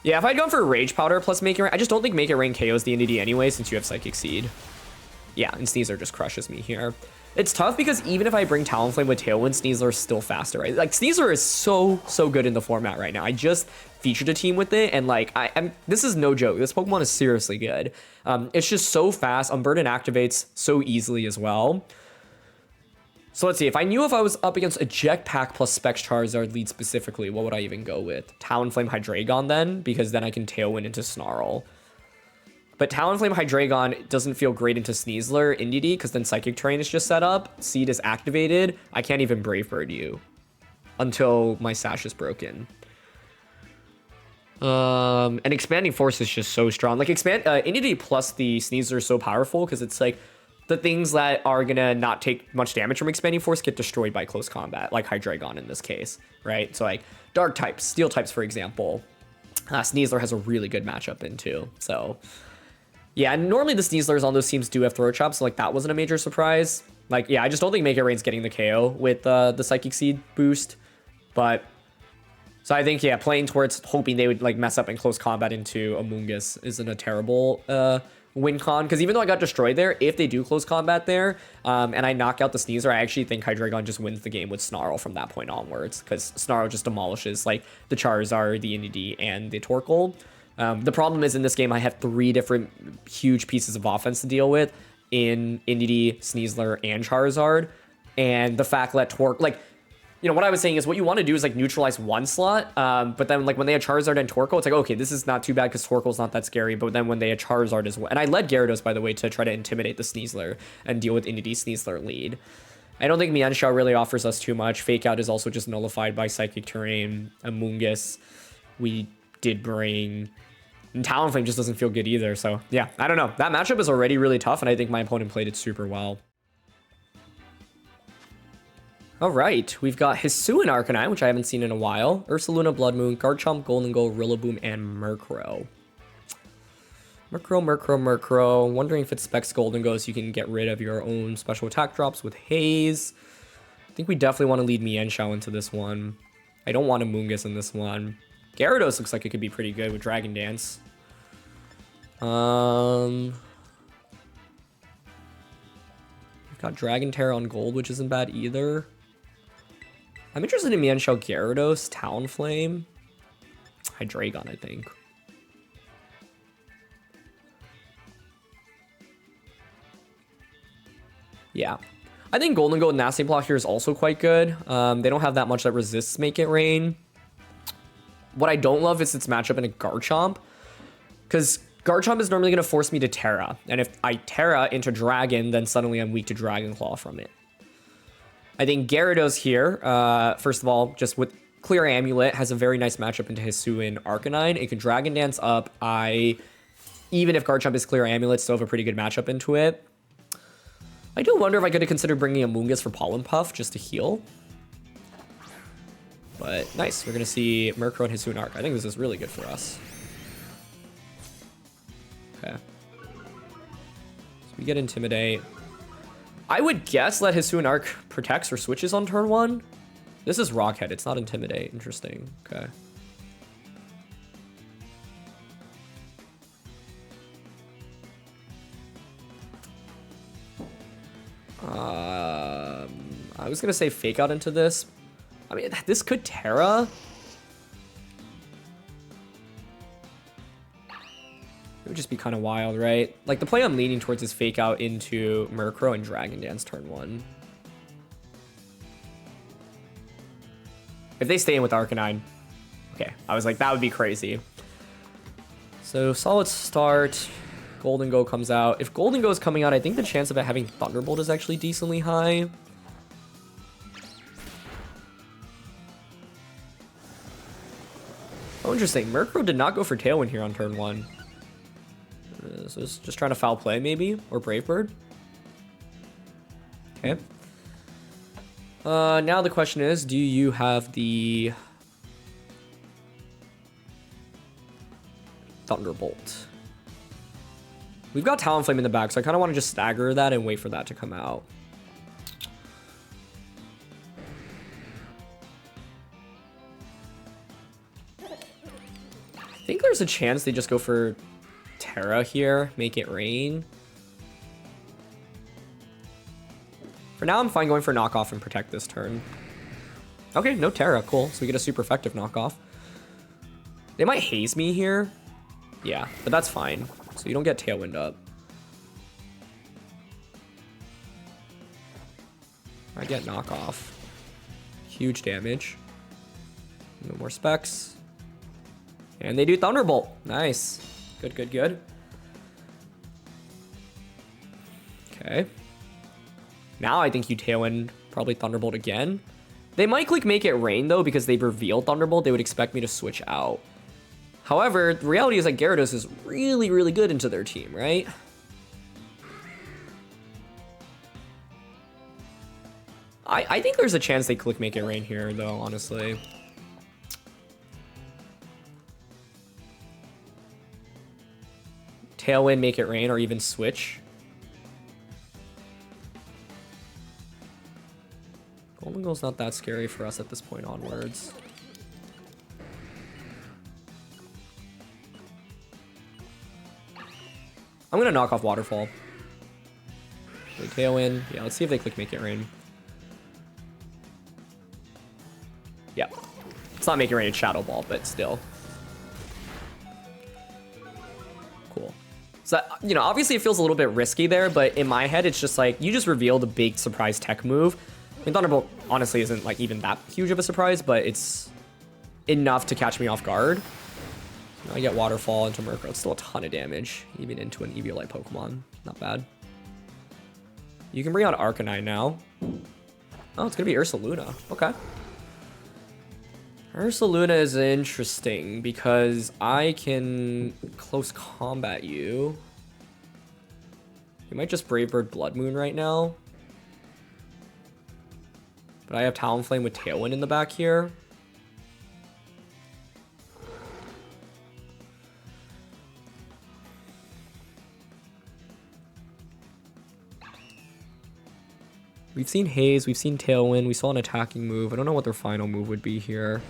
Yeah, if I'd gone for Rage Powder plus Make It Rain, I just don't think Make It Rain KOs the Inity anyway since you have Psychic Seed. Yeah, and Sneasler just crushes me here. It's tough because even if I bring Talonflame with Tailwind, Sneasler is still faster, right? Like, Sneasler is so good in the format right now. I just featured a team with it, and like, this is no joke. This Pokemon is seriously good. It's just so fast. Unburden activates so easily as well. So let's see. If I knew if I was up against Eject Pack plus Specs Charizard lead specifically, what would I even go with? Talonflame Hydreigon then, because then I can Tailwind into Snarl. But Talonflame Hydreigon doesn't feel great into Sneasler Indeedee because then Psychic Terrain is just set up. Seed is activated. I can't even Brave Bird you until my Sash is broken. And Expanding Force is just so strong. Like, Indeedee plus the Sneasler is so powerful because it's like the things that are gonna not take much damage from Expanding Force get destroyed by close combat, like Hydreigon in this case, right? So like Dark types, Steel types, for example. Sneasler has a really good matchup into, so... Yeah, and normally the Sneaslers on those teams do have Throat Chop, so like that wasn't a major surprise. Like, yeah, I just don't think Make It Rain's getting the KO with the Psychic Seed boost. But, so I think, yeah, playing towards hoping they would like mess up and close combat into Amoonguss isn't a terrible win con. Because even though I got destroyed there, if they do close combat there and I knock out the Sneasler, I actually think Hydreigon just wins the game with Snarl from that point onwards. Because Snarl just demolishes like the Charizard, the Indeedee, and the Torkoal. The problem is in this game, I have 3 different huge pieces of offense to deal with in Indeedee, Sneasler, and Charizard. And the fact that like, you know, what I was saying is what you want to do is like neutralize one slot. But then like when they had Charizard and Torkoal, it's like, okay, this is not too bad because Torkoal's not that scary. But then when they had Charizard as well, and I led Gyarados, by the way, to try to intimidate the Sneasler and deal with Indeedee Sneasler lead. I don't think Mienshao really offers us too much. Fake Out is also just nullified by Psychic Terrain. Amoonguss, we did bring. And Talonflame just doesn't feel good either. So yeah, I don't know. That matchup is already really tough, and I think my opponent played it super well. All right, we've got Hisuian Arcanine, which I haven't seen in a while. Ursaluna, Blood Moon, Garchomp, Golden Goal, Rillaboom, and Murkrow. Murkrow. Wondering if it's Specs Golden Goal so you can get rid of your own special attack drops with Haze. I think we definitely want to lead Mienshao into this one. I don't want Amoonguss in this one. Gyarados looks like it could be pretty good with Dragon Dance. We've got Dragon Terror on gold, which isn't bad either. I'm interested in Mienshao, Gyarados, Talonflame, Hydreigon, I think. Yeah. I think Golden Gold Nasty Block here is also quite good. They don't have that much that resists Make It Rain. What I don't love is its matchup in a Garchomp, because Garchomp is normally going to force me to Terra. And if I Terra into Dragon, then suddenly I'm weak to Dragon Claw from it. I think Gyarados here, first of all, just with Clear Amulet, has a very nice matchup into Hisuian Arcanine. It can Dragon Dance up. Even if Garchomp is Clear Amulet, still have a pretty good matchup into it. I do wonder if I could have considered bringing Amoonguss for Pollen Puff just to heal. But nice, we're going to see Murkrow and Hisuian Arc. I think this is really good for us. Okay. So we get Intimidate. I would guess that Hisuian Arc protects or switches on turn 1. This is Rockhead, it's not Intimidate. Interesting. Okay. I was gonna say Fake Out into this. I mean, this could Terra. It would just be kind of wild, right? Like, the play I'm leaning towards is Fake Out into Murkrow and Dragon Dance turn 1. If they stay in with Arcanine. Okay, I was like, that would be crazy. So, solid start. Golden Go comes out. If Golden Go is coming out, I think the chance of it having Thunderbolt is actually decently high. Oh, interesting. Murkrow did not go for Tailwind here on turn 1. So it's just trying to foul play, maybe? Or Brave Bird? Okay. Now the question is, do you have the Thunderbolt? We've got Talonflame in the back, so I kind of want to just stagger that and wait for that to come out. I think there's a chance they just go for Terra here, Make It Rain. For now, I'm fine going for Knockoff and Protect this turn. Okay, no Terra, cool. So we get a super effective Knockoff. They might haze me here. Yeah, but that's fine. So you don't get Tailwind up. I get Knockoff. Huge damage. No more specs. And they do Thunderbolt. Nice. Good, good, good. Okay. Now I think you Tailwind, probably Thunderbolt again. They might click Make It Rain, though, because they've revealed Thunderbolt. They would expect me to switch out. However, the reality is that Gyarados is really, really good into their team, right? I think there's a chance they click Make It Rain here, though, honestly. Tailwind, Make It Rain, or even switch. Golden Goal's not that scary for us at this point onwards. I'm gonna knock off Waterfall. They Tailwind. Yeah, let's see if they click Make It Rain. Yeah. It's not Make It Rain, it's Shadow Ball, but still. Cool. So, you know, obviously it feels a little bit risky there, but in my head, it's just like, you just revealed a big surprise tech move. I mean, Thunderbolt honestly isn't like even that huge of a surprise, but it's enough to catch me off guard. I get Waterfall into Murkrow. It's still a ton of damage, even into an Eviolite Pokemon. Not bad. You can bring out Arcanine now. Oh, it's gonna be Ursaluna. Okay. Ursaluna is interesting because I can close combat you. You might just Brave Bird Blood Moon right now. But I have Talonflame with Tailwind in the back here. We've seen Haze, we've seen Tailwind, we saw an attacking move. I don't know what their final move would be here.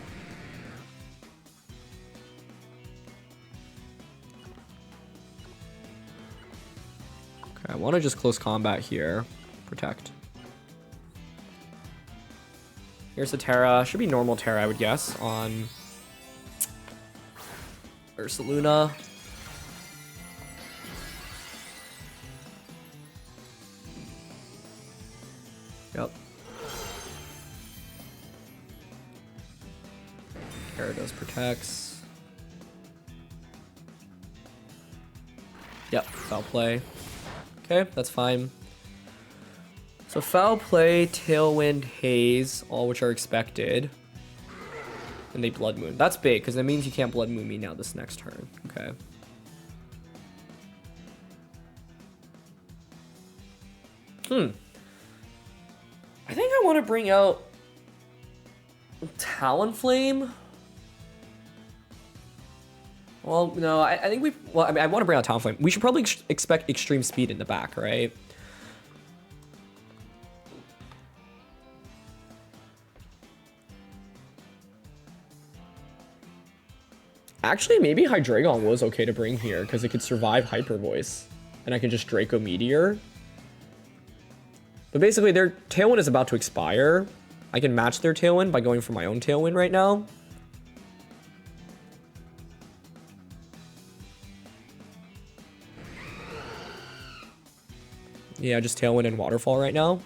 Okay, I want to just close combat here. Protect. Here's the Terra. Should be normal Terra, I would guess, on Ursaluna. Yep. Gyarados protects. Yep, foul play. Okay, that's fine. So foul play, Tailwind, Haze, all which are expected. And they Blood Moon. That's big, because that means you can't Blood Moon me now this next turn. Okay. I think I want to bring out Talonflame. Well, no, I think we... Well, I mean, I want to bring out Talonflame. We should probably expect extreme speed in the back, right? Actually, maybe Hydreigon was okay to bring here because it could survive Hyper Voice. And I can just Draco Meteor. But basically, their Tailwind is about to expire. I can match their Tailwind by going for my own Tailwind right now. Yeah, just Tailwind and Waterfall right now.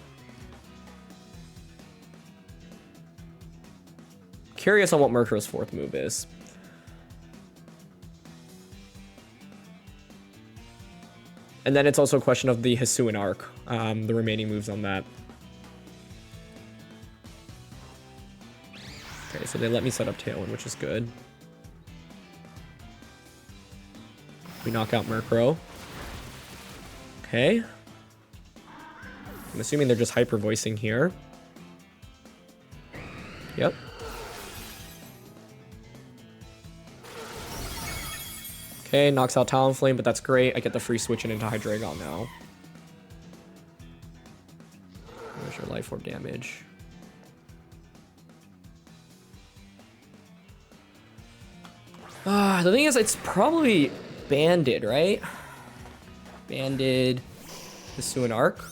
Curious on what Murkrow's fourth move is. And then it's also a question of the Hisuian Arc, the remaining moves on that. Okay, so they let me set up Tailwind, which is good. We knock out Murkrow. Okay. I'm assuming they're just hyper voicing here. Yep. Okay, knocks out Talonflame, but that's great. I get the free switching into Hydreigon now. There's your Life Orb damage. The thing is, it's probably Banded, right? Banded, Hisuian Arc.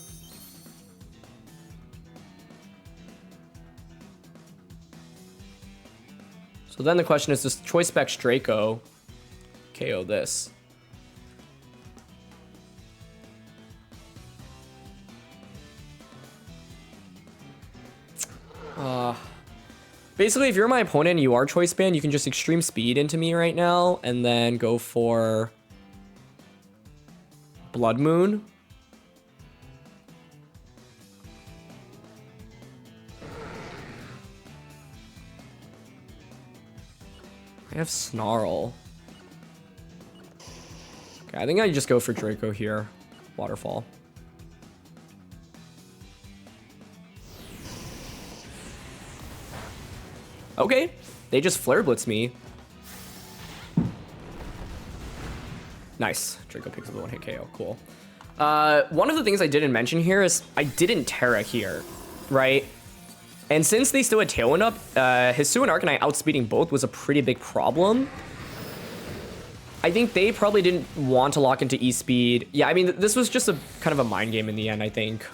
So then the question is, does Choice Specs Draco KO this? Basically, if you're my opponent and you are Choice Band, you can just Extreme Speed into me right now and then go for Blood Moon. I have Snarl. Okay, I think I just go for Draco here. Waterfall. Okay, they just Flare Blitz me. Nice. Draco picks up the one-hit KO. Cool. One of the things I didn't mention here is I didn't Terra here, right? And since they still had Tailwind up, Hisuian Arc and I outspeeding both was a pretty big problem. I think they probably didn't want to lock into E-Speed. Yeah, I mean, this was just a kind of a mind game in the end, I think.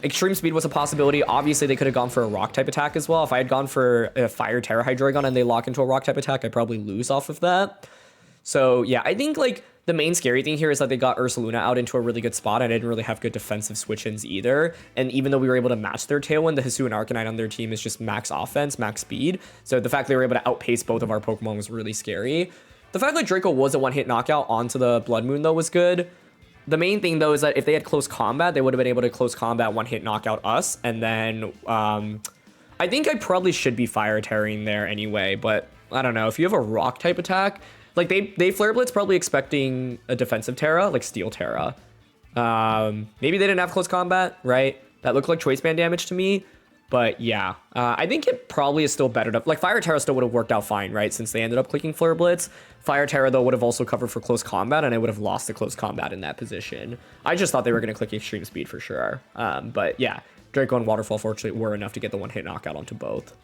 Extreme Speed was a possibility. Obviously, they could have gone for a Rock-type attack as well. If I had gone for a Fire Terra Hydreigon and they lock into a Rock-type attack, I'd probably lose off of that. So, yeah, I think, like, the main scary thing here is that they got Ursaluna out into a really good spot. And I didn't really have good defensive switch-ins either. And even though we were able to match their Tailwind, the Hisuian Arcanine on their team is just max offense, max speed. So the fact they were able to outpace both of our Pokemon was really scary. The fact that Draco was a one-hit knockout onto the Blood Moon, though, was good. The main thing, though, is that if they had close combat, they would have been able to close combat, one-hit knockout us. And then I think I probably should be Fire Terroring there anyway. But I don't know. If you have a rock-type attack, like they Flare Blitz probably expecting a defensive Terra, like Steel Terra. Maybe they didn't have close combat, right? That looked like Choice Band damage to me. But yeah, I think it probably is still better to, like, Fire Terra still would have worked out fine, right? Since they ended up clicking Flare Blitz. Fire Terra, though, would have also covered for close combat, and I would have lost the close combat in that position. I just thought they were going to click Extreme Speed for sure. But yeah, Draco and Waterfall, fortunately, were enough to get the one-hit knockout onto both.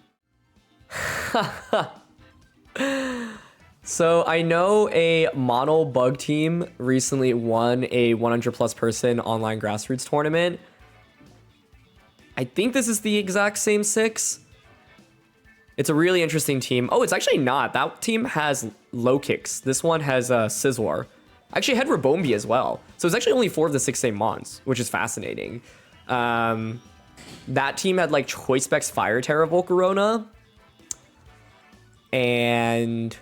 So I know a mono bug team recently won a 100-plus person online grassroots tournament. I think this is the exact same 6. It's a really interesting team. Oh, it's actually not. That team has low kicks. This one has Scizor. Actually, it had Rabombi as well. So it's actually only 4 of the 6 same mons, which is fascinating. That team had like Choice Specs Fire Terra Volcarona. And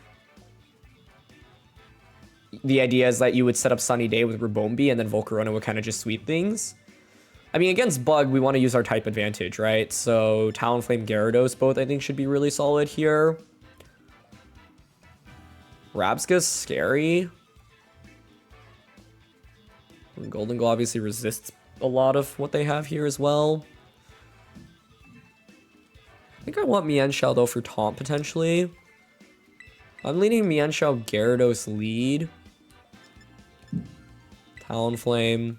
the idea is that you would set up Sunny Day with Rabombi, and then Volcarona would kind of just sweep things. I mean, against Bug, we want to use our type advantage, right? So Talonflame, Gyarados, both I think should be really solid here. Rabsca's scary. And Golden Gull obviously resists a lot of what they have here as well. I think I want Mienshao, though, for taunt, potentially. I'm leaning Mienshao, Gyarados lead. Talonflame.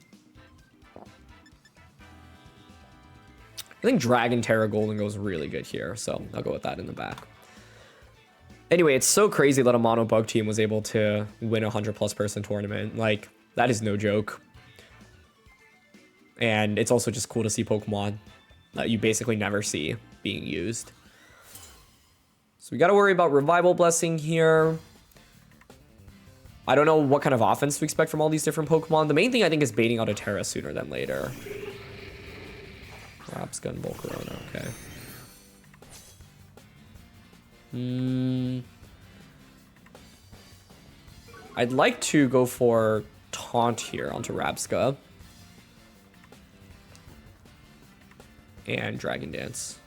I think Dragon Terra Golden goes really good here, so I'll go with that in the back. Anyway, it's so crazy that a mono bug team was able to win a 100-plus person tournament. Like, that is no joke. And it's also just cool to see Pokemon that you basically never see being used. So we got to worry about Revival Blessing here. I don't know what kind of offense to expect from all these different Pokemon. The main thing I think is baiting out a Terra sooner than later. Rabsca and Volcarona, okay. I'd like to go for Taunt here onto Rabsca. And Dragon Dance.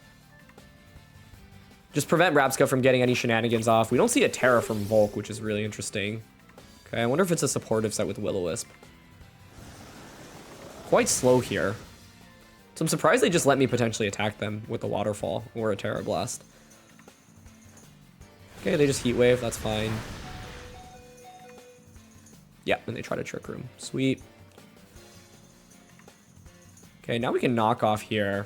Just prevent Rabsca from getting any shenanigans off. We don't see a Terra from Volk, which is really interesting. Okay, I wonder if it's a supportive set with Will-O-Wisp. Quite slow here. So I'm surprised they just let me potentially attack them with a Waterfall or a Terra Blast. Okay, they just Heat Wave, that's fine. Yeah, and they try to Trick Room. Sweet. Okay, now we can knock off here.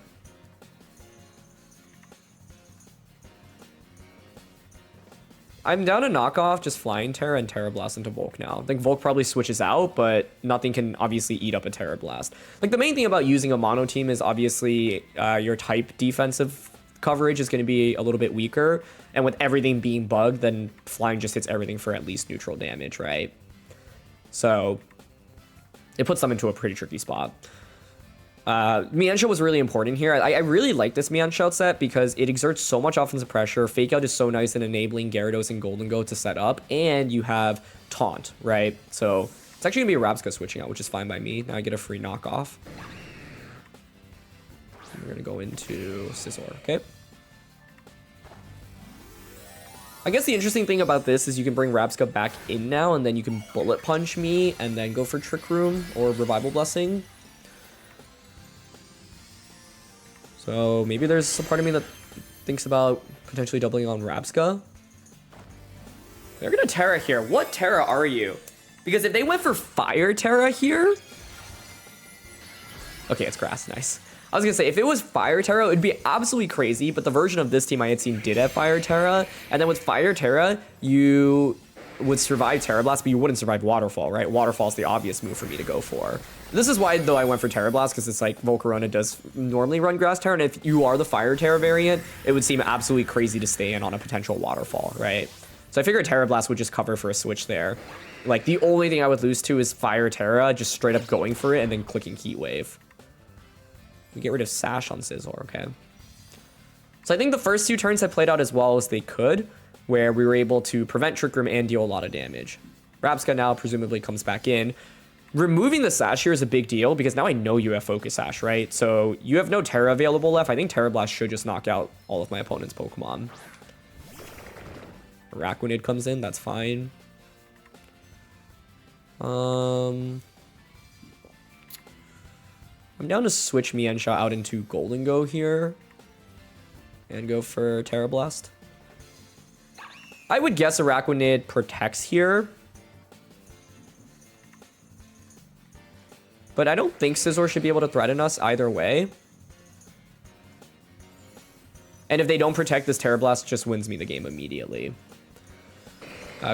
I'm down to knock off just Flying Terra and Terra Blast into Volk now. I think Volk probably switches out, but nothing can obviously eat up a Terra Blast. Like, the main thing about using a mono team is obviously your type defensive coverage is going to be a little bit weaker. And with everything being bugged, then Flying just hits everything for at least neutral damage, right? So it puts them into a pretty tricky spot. Mienshao was really important here. I really like this Mienshao set because it exerts so much offensive pressure. Fake Out is so nice in enabling Gyarados and Golden Go to set up, and you have Taunt, right? So it's actually gonna be a Rabsca switching out, which is fine by me. Now I get a free knockoff. We're gonna go into Scizor, okay? I guess the interesting thing about this is you can bring Rabsca back in now, and then you can Bullet Punch me, and then go for Trick Room or Revival Blessing. So maybe there's a part of me that thinks about potentially doubling on Rabsca. They're gonna Terra here. What Terra are you? Because if they went for Fire Terra here... Okay, it's Grass, nice. I was gonna say, if it was Fire Terra, it would be absolutely crazy, but the version of this team I had seen did have Fire Terra, and then with Fire Terra, you would survive Terra Blast, but you wouldn't survive Waterfall, right? Waterfall's the obvious move for me to go for. This is why, though, I went for Terra Blast, because it's like Volcarona does normally run Grass Terra, and if you are the Fire Terra variant, it would seem absolutely crazy to stay in on a potential Waterfall, right? So I figured Terra Blast would just cover for a switch there. Like, the only thing I would lose to is Fire Terra, just straight up going for it and then clicking Heat Wave. We get rid of Sash on Scizor, okay? So I think the first 2 turns have played out as well as they could, where we were able to prevent Trick Room and deal a lot of damage. Rabsca now presumably comes back in. Removing the Sash here is a big deal because now I know you have Focus Sash, right? So you have no Terra available left. I think Terra Blast should just knock out all of my opponent's Pokemon. Araquanid comes in, that's fine. I'm down to switch Mienshao out into Golden Go here. And go for Terra Blast. I would guess Araquanid protects here. But I don't think Scizor should be able to threaten us either way. And if they don't protect, this Terra Blast just wins me the game immediately.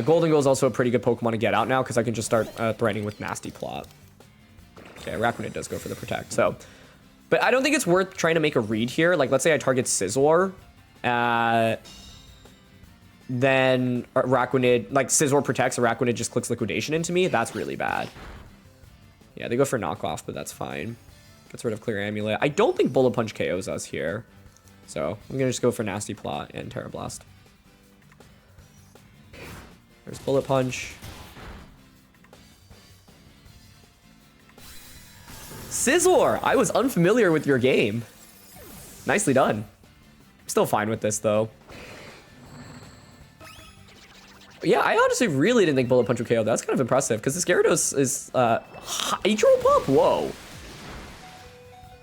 Golden Go is also a pretty good Pokemon to get out now because I can just start threatening with Nasty Plot. Okay, Araquanid does go for the protect. So, but I don't think it's worth trying to make a read here. Like, let's say I target Scizor. Then Araquanid, like Scizor protects, Araquanid just clicks Liquidation into me. That's really bad. Yeah, they go for knockoff, but that's fine. Gets rid of Clear Amulet. I don't think Bullet Punch KOs us here. So I'm going to just go for Nasty Plot and Terra Blast. There's Bullet Punch. Scizor! I was unfamiliar with your game. Nicely done. Still fine with this, though. Yeah, I honestly really didn't think Bullet Punch would KO. That's kind of impressive, because this Gyarados is Hydro Pump? Whoa.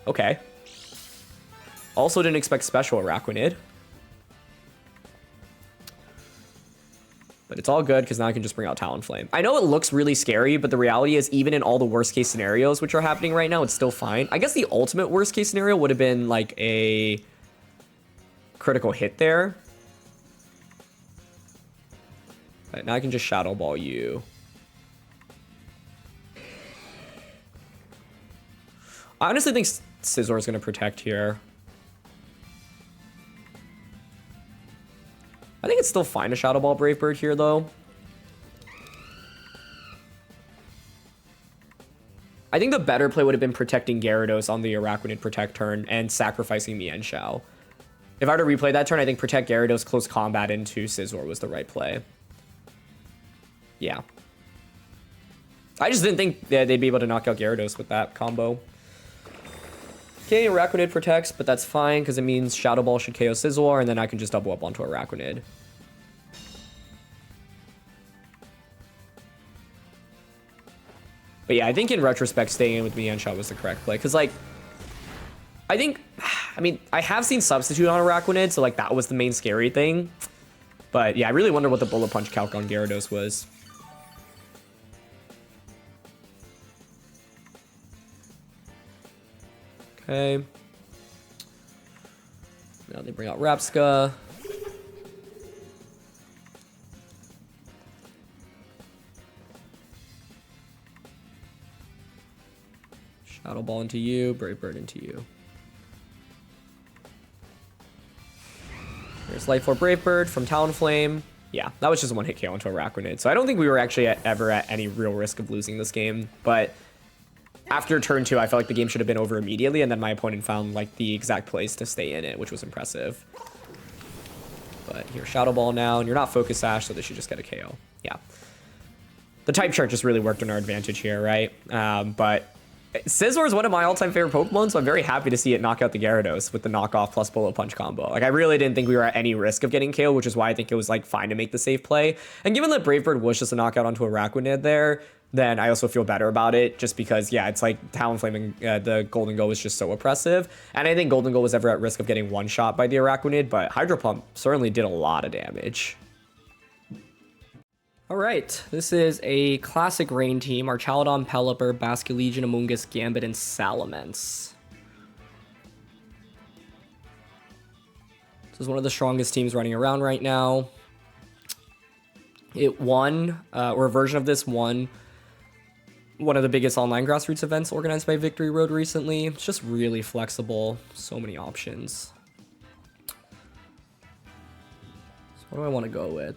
Okay. Also didn't expect Special Araquanid. But it's all good, because now I can just bring out Talonflame. I know it looks really scary, but the reality is, even in all the worst-case scenarios which are happening right now, it's still fine. I guess the ultimate worst-case scenario would have been, like, a critical hit there. Right, now I can just Shadow Ball you. I honestly think Scizor is going to protect here. I think it's still fine to Shadow Ball Brave Bird here, though. I think the better play would have been protecting Gyarados on the Araquanid Protect turn and sacrificing Mienshao. If I were to replay that turn, I think Protect Gyarados, close combat into Scizor was the right play. Yeah. I just didn't think that they'd be able to knock out Gyarados with that combo. Okay, Araquanid protects, but that's fine because it means Shadow Ball should KO Scizor, and then I can just double up onto Araquanid. But yeah, I think in retrospect, staying in with Mienshao was the correct play. Because, like, I mean, I have seen Substitute on Araquanid, so, like, that was the main scary thing. But yeah, I really wonder what the Bullet Punch calc on Gyarados was. Okay. Now they bring out Rapska. Shadow Ball into you, Brave Bird into you. Here's Life Orb Brave Bird from Talonflame. Yeah, that was just a one-hit KO into Araquanid. So I don't think we were actually ever at any real risk of losing this game, but after turn 2, I felt like the game should have been over immediately, and then my opponent found, like, the exact place to stay in it, which was impressive. But here, Shadow Ball now, and you're not Focus Sash, so they should just get a KO. Yeah. The type chart just really worked in our advantage here, right? But Scizor is one of my all-time favorite Pokemon, so I'm very happy to see it knock out the Gyarados with the knockoff plus Bullet Punch combo. Like, I really didn't think we were at any risk of getting KO, which is why I think it was, like, fine to make the safe play. And given that Brave Bird was just a knockout onto Araquanid there, then I also feel better about it, just because, yeah, it's like Talonflame and the Golden Go was just so oppressive. And I think Golden Go was ever at risk of getting one-shot by the Araquanid, but Hydro Pump certainly did a lot of damage. All right, this is a classic rain team. Archaludon, Pelipper, Basculegion, Amoonguss, Gambit, and Salamence. This is one of the strongest teams running around right now. It won, or a version of this won, one of the biggest online grassroots events organized by Victory Road recently. It's just really flexible. So many options. So what do I want to go with?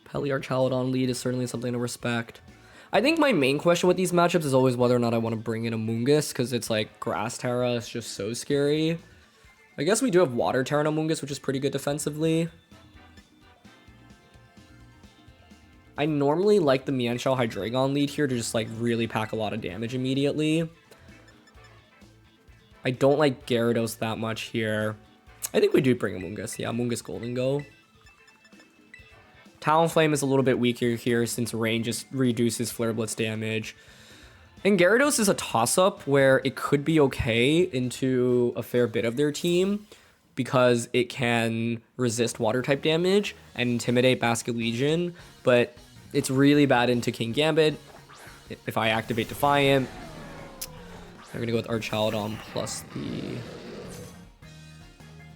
Peli Archaludon lead is certainly something to respect. I think my main question with these matchups is always whether or not I want to bring in Amoonguss, because it's like Grass Terra is just so scary. I guess we do have Water Terra and Amoonguss, which is pretty good defensively. I normally like the Mienshao Hydreigon lead here to just like really pack a lot of damage immediately. I don't like Gyarados that much here. I think we do bring Amoonguss. Yeah, Amoonguss Golden Go. Talonflame is a little bit weaker here since rain just reduces Flare Blitz damage. And Gyarados is a toss-up where it could be okay into a fair bit of their team because it can resist water-type damage and intimidate Basculegion, but it's really bad into King Gambit. If I activate Defiant, I'm going to go with Archaludon plus the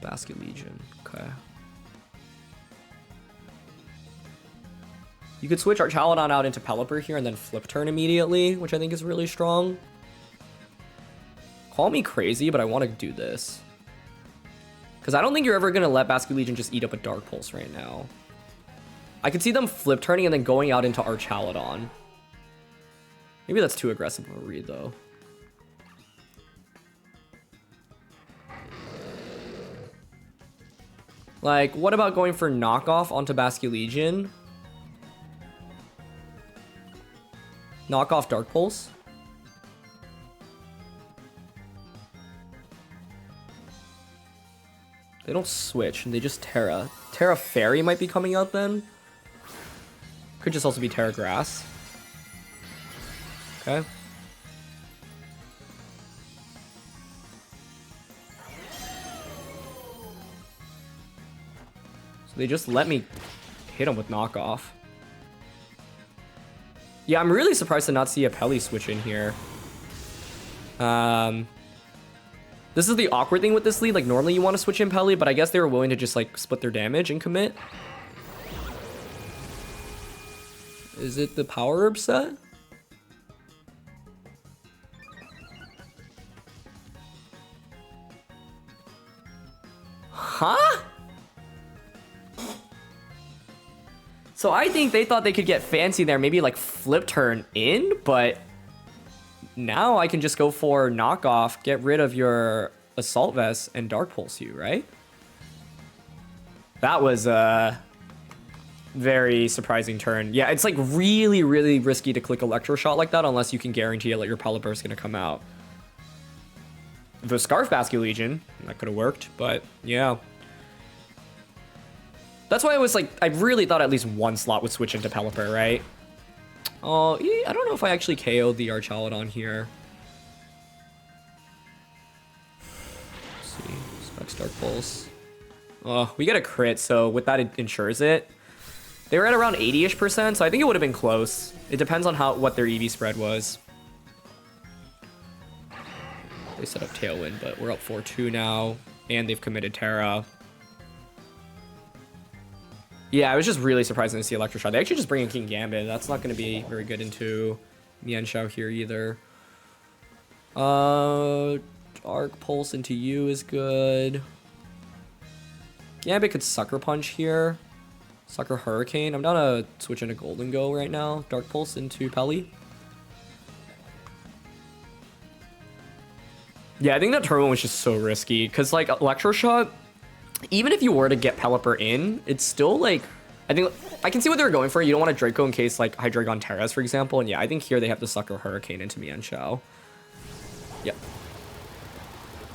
Basculegion. Okay. You could switch Archaludon out into Pelipper here and then flip turn immediately, which I think is really strong. Call me crazy, but I want to do this. Because I don't think you're ever going to let Basculegion just eat up a Dark Pulse right now. I could see them flip turning and then going out into Archaludon. Maybe that's too aggressive of a read, though. Like, what about going for knockoff onto Basculegion? Knock off Dark Pulse. They don't switch, and they just Terra. Terra Fairy might be coming out then. Could just also be Terra Grass. Okay. So they just let me hit him with knockoff. Yeah, I'm really surprised to not see a Pelly switch in here. This is the awkward thing with this lead. Like, normally you want to switch in Pelly, but I guess they were willing to just, like, split their damage and commit. Is it the Power Herb set? Huh? So I think they thought they could get fancy there, maybe like flip turn in, but now I can just go for knockoff, get rid of your Assault Vest, and Dark Pulse you, right? That was a very surprising turn. Yeah, it's like really, really risky to click Electro Shot like that unless you can guarantee that your Pelipper is going to come out. The Scarf Basculegion, that could have worked, but yeah. That's why I was like, I really thought at least one slot would switch into Pelipper, right? Oh, I don't know if I actually KO'd the Archaludon here. Let's see, Specs Dark Pulse. Oh, we get a crit, so with that it ensures it. They were at around 80-ish%, so I think it would have been close. It depends on what their EV spread was. They set up Tailwind, but we're up 4-2 now, and they've committed Terra. Yeah, I was just really surprised to see Electroshock. They actually just bring in King Gambit. That's not going to be very good into Mienshao here either. Dark Pulse into you is good. Gambit could Sucker Punch here. Sucker Hurricane. I'm down to switch into Golden Go right now. Dark Pulse into Pelly. Yeah, I think that turn one was just so risky. Because, like, Electroshot, even if you were to get Pelipper in, it's still, like... I think... I can see what they were going for. You don't want a Draco in case, like, Hydreigon Terras, for example. And, yeah, I think here they have to Sucker Hurricane into Mienshao. Yep.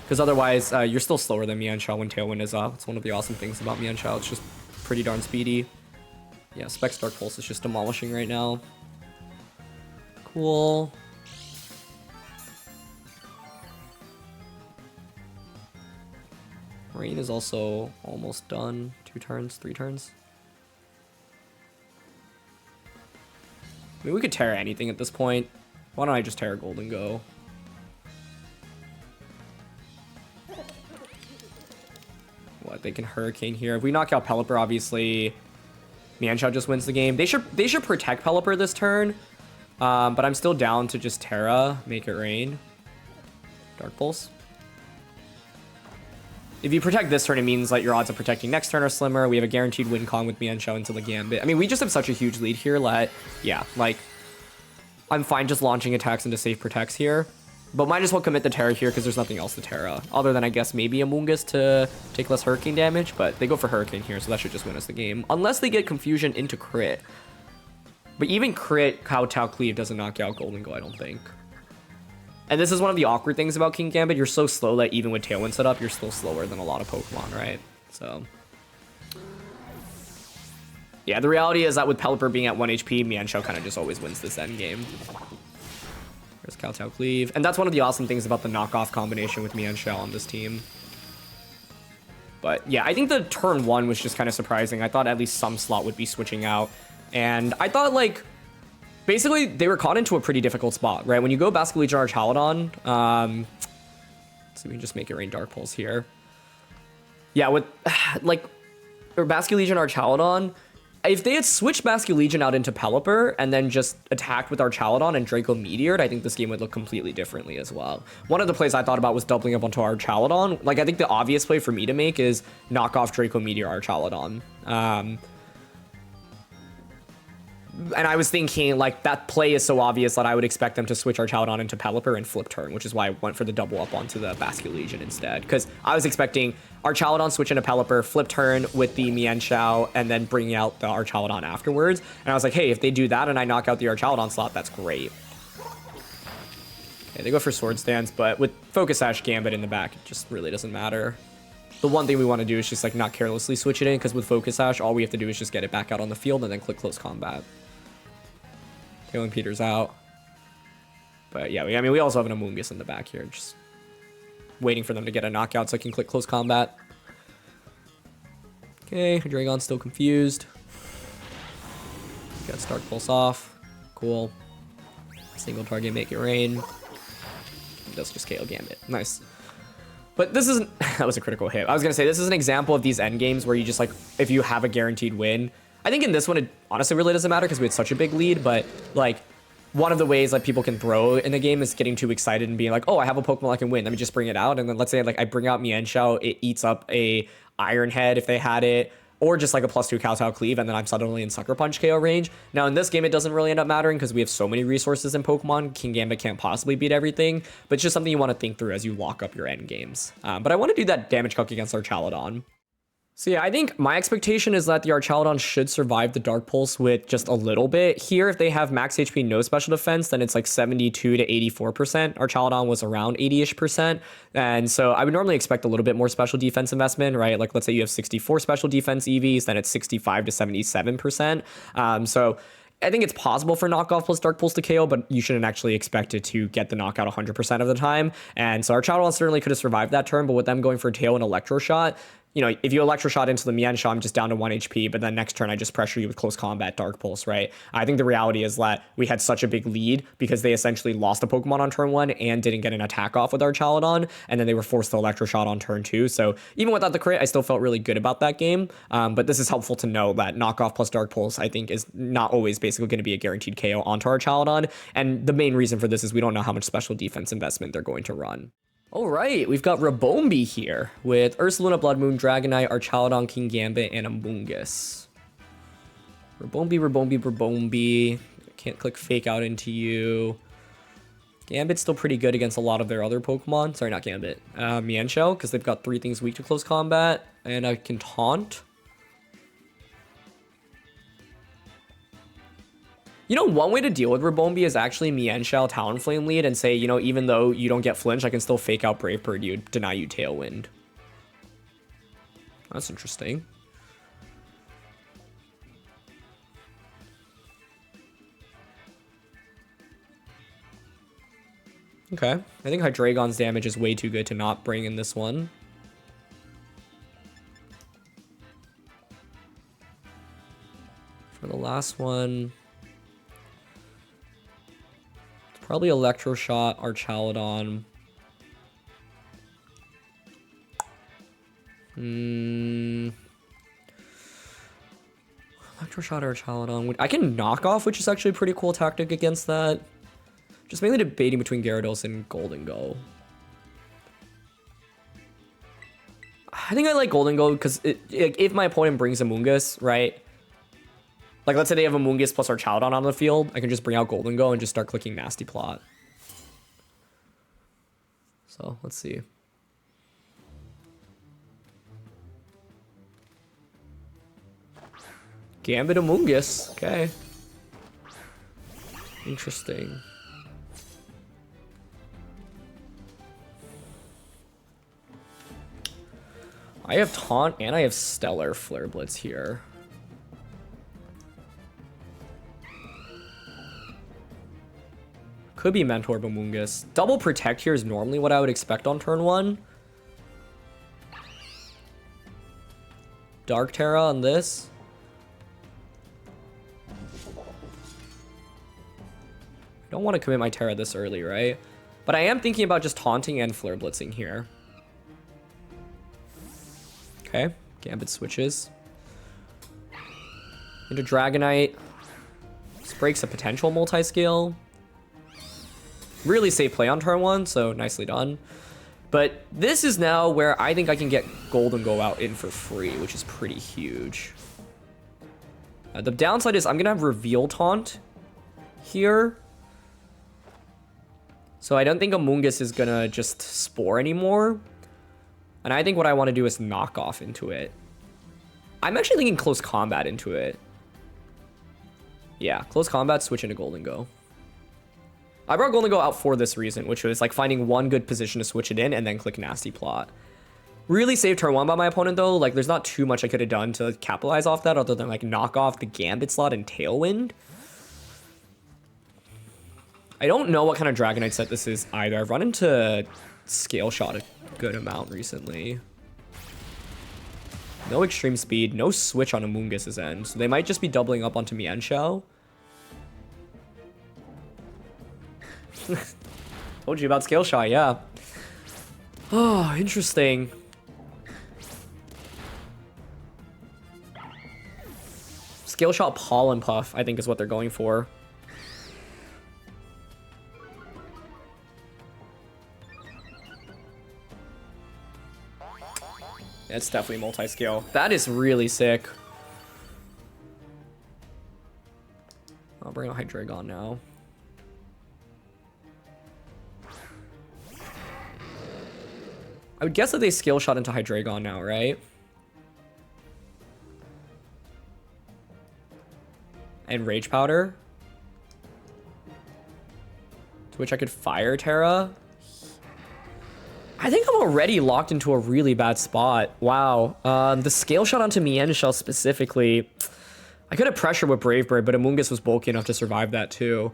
Because otherwise, you're still slower than Mienshao when Tailwind is up. It's one of the awesome things about Mienshao. It's just pretty darn speedy. Yeah, Specs Dark Pulse is just demolishing right now. Cool. Rain is also almost done. 2 turns, 3 turns. I mean, we could Terra anything at this point. Why don't I just Terra Golden Go? What, they can Hurricane here. If we knock out Pelipper, obviously, Mienshao just wins the game. They should protect Pelipper this turn. But I'm still down to just Terra, make it rain. Dark Pulse. If you protect this turn, it means like your odds of protecting next turn are slimmer. We have a guaranteed win con with Mienshao into the Gambit. I mean, we just have such a huge lead here that, yeah, like, I'm fine just launching attacks into safe protects here. But might as well commit the Terra here because there's nothing else to Terra. Other than, I guess, maybe Amoonguss to take less Hurricane damage. But they go for Hurricane here, so that should just win us the game. Unless they get Confusion into crit. But even crit Kowtow Cleave doesn't knock you out Golden Go, I don't think. And this is one of the awkward things about King Gambit. You're so slow that even with Tailwind set up, you're still slower than a lot of Pokemon, right? So... yeah, the reality is that with Pelipper being at 1 HP, Mienshao kind of just always wins this end game. There's Kowtow Cleave. And that's one of the awesome things about the knockoff combination with Mienshao on this team. But yeah, I think the turn 1 was just kind of surprising. I thought at least some slot would be switching out. And I thought, like, basically they were caught into a pretty difficult spot, right? When you go Basculegion Archaludon, so we can just make it rain Dark Pulse here. Yeah, with, like, or Basculegion Archaludon, if they had switched Basculegion out into Pelipper and then just attacked with Archaludon and Draco Meteored, I think this game would look completely differently as well. One of the plays I thought about was doubling up onto Archaludon. Like, I think the obvious play for me to make is knock off Draco Meteor Archaludon. And I was thinking, like, that play is so obvious that I would expect them to switch Archaludon into Pelipper and flip turn, which is why I went for the double up onto the Basculegion instead. Because I was expecting Archaludon switch into Pelipper, flip turn with the Mienshao, and then bringing out the Archaludon afterwards. And I was like, hey, if they do that and I knock out the Archaludon slot, that's great. Okay, they go for Swords Dance, but with Focus Sash Gambit in the back, it just really doesn't matter. The one thing we want to do is just, like, not carelessly switch it in, because with Focus Sash, all we have to do is just get it back out on the field and then click Close Combat. Tailwind Peter's out. But yeah, I mean, we also have an Amoonguss in the back here, just waiting for them to get a knockout so I can click Close Combat. Okay, Hydreigon's still confused. Got Dark Pulse off. Cool. Single target, make it rain. Does just KO Gambit. Nice. But this isn't... that was a critical hit. I was going to say, this is an example of these end games where you just, like, if you have a guaranteed win... I think in this one, it honestly really doesn't matter because we had such a big lead, but, like, one of the ways, like, people can throw in the game is getting too excited and being like, oh, I have a Pokemon I can win. Let me just bring it out. And then let's say, like, I bring out Mienshao, it eats up a Iron Head if they had it, or just, like, a +2 Kowtow Cleave, and then I'm suddenly in Sucker Punch KO range. Now, in this game, it doesn't really end up mattering because we have so many resources in Pokemon. King Gambit can't possibly beat everything, but it's just something you want to think through as you lock up your end games. But I want to do that damage calc against Archaludon. So yeah, I think my expectation is that the Archaludon should survive the Dark Pulse with just a little bit. Here, if they have max HP, no special defense, then it's like 72 to 84%. Archaludon was around 80-ish%. And so I would normally expect a little bit more special defense investment, right? Like, let's say you have 64 special defense EVs, then it's 65 to 77%. So I think it's possible for knockoff plus Dark Pulse to KO, but you shouldn't actually expect it to get the knockout 100% of the time. And so Archaludon certainly could have survived that turn, but with them going for Tail and Electro Shot, you know, if you Electro Shot into the Mienshao, I'm just down to 1 HP, but then next turn I just pressure you with Close Combat Dark Pulse, right? I think the reality is that we had such a big lead because they essentially lost a Pokemon on turn 1 and didn't get an attack off with Archaludon, and then they were forced to Electro Shot on turn 2. So even without the crit, I still felt really good about that game. But this is helpful to know that knockoff plus Dark Pulse, I think, is not always basically going to be a guaranteed KO onto Archaludon. And the main reason for this is we don't know how much special defense investment they're going to run. All right, we've got Rabombi here with Ursaluna, Blood Moon, Dragonite, Archaludon, King Gambit, and Amoonguss. Rabombi. Can't click Fake Out into you. Gambit's still pretty good against a lot of their other Pokemon. Sorry, not Gambit. Mienshao, because they've got 3 things weak to Close Combat. And I can Taunt. You know, one way to deal with Rabombi is actually Mienshao Talonflame lead and say, you know, even though you don't get flinch, I can still fake out Brave Bird you, deny you Tailwind. That's interesting. Okay, I think Hydreigon's damage is way too good to not bring in this one. For the last one... probably Electro Shot, Archaludon. Electro Shot, Archaludon. I can knock off, which is actually a pretty cool tactic against that. Just mainly debating between Gyarados and Golden Go. I think I like Golden Go because if my opponent brings Amoonguss, right? Like, let's say they have Amoonguss plus Archaludon on the field. I can just bring out Golden Go and just start clicking Nasty Plot. So, let's see. Gambit Amoonguss. Okay. Interesting. I have Taunt and I have Stellar Flare Blitz here. Could be Mentor Bamungus. Double Protect here is normally what I would expect on turn 1. Dark Terra on this. I don't want to commit my Terra this early, right? But I am thinking about just taunting and Flare Blitzing here. Okay, Gambit switches. Into Dragonite. This breaks a potential multi-scale. Really safe play on turn 1, so nicely done. But this is now where I think I can get Golden Go out in for free, which is pretty huge. The downside is I'm going to have Reveal Taunt here. So I don't think Amoonguss is going to just Spore anymore. And I think what I want to do is knock off into it. I'm actually thinking Close Combat into it. Yeah, Close Combat, switch into Golden Go. I brought Golden Go out for this reason, which was like finding one good position to switch it in and then click Nasty Plot. Really saved turn 1 by my opponent though. Like there's not too much I could have done to capitalize off that other than like knock off the Gambit slot and Tailwind. I don't know what kind of Dragonite set this is either. I've run into Scale Shot a good amount recently. No extreme speed, no switch on Amoonguss's end. So they might just be doubling up onto Mienshao. Told you about Scale Shot, yeah. Oh, interesting. Scale Shot Pollen Puff, I think is what they're going for. It's definitely multi-scale. That is really sick. I'll bring out Hydreigon now. I would guess that they Scale Shot into Hydreigon now, right? And Rage Powder. To which I could Fire Terra. I think I'm already locked into a really bad spot. Wow. The Scale Shot onto Mienshao specifically. I could have Pressure with Brave Bird, but Amoonguss was bulky enough to survive that too.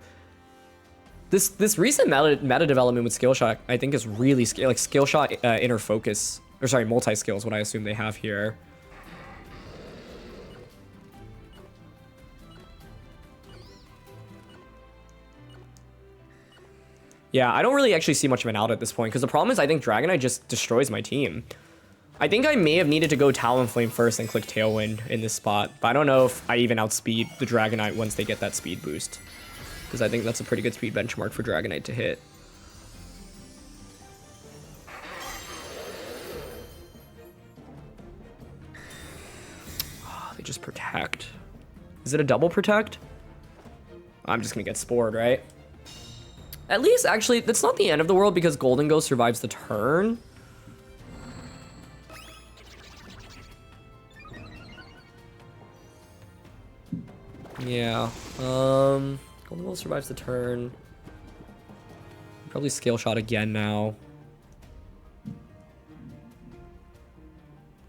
This recent meta development with Scale Shot, I think, is really like Scale Shot Inner Focus, or sorry, multi-scale is what I assume they have here. Yeah, I don't really actually see much of an out at this point, because the problem is I think Dragonite just destroys my team. I think I may have needed to go Talonflame first and click Tailwind in this spot, but I don't know if I even outspeed the Dragonite once they get that speed boost. Because I think that's a pretty good speed benchmark for Dragonite to hit. Oh, they just protect. Is it a double protect? I'm just gonna get Spored, right? At least, actually, that's not the end of the world because Golden Go survives the turn. Yeah, Golden Go survives the turn. Probably Scale Shot again now.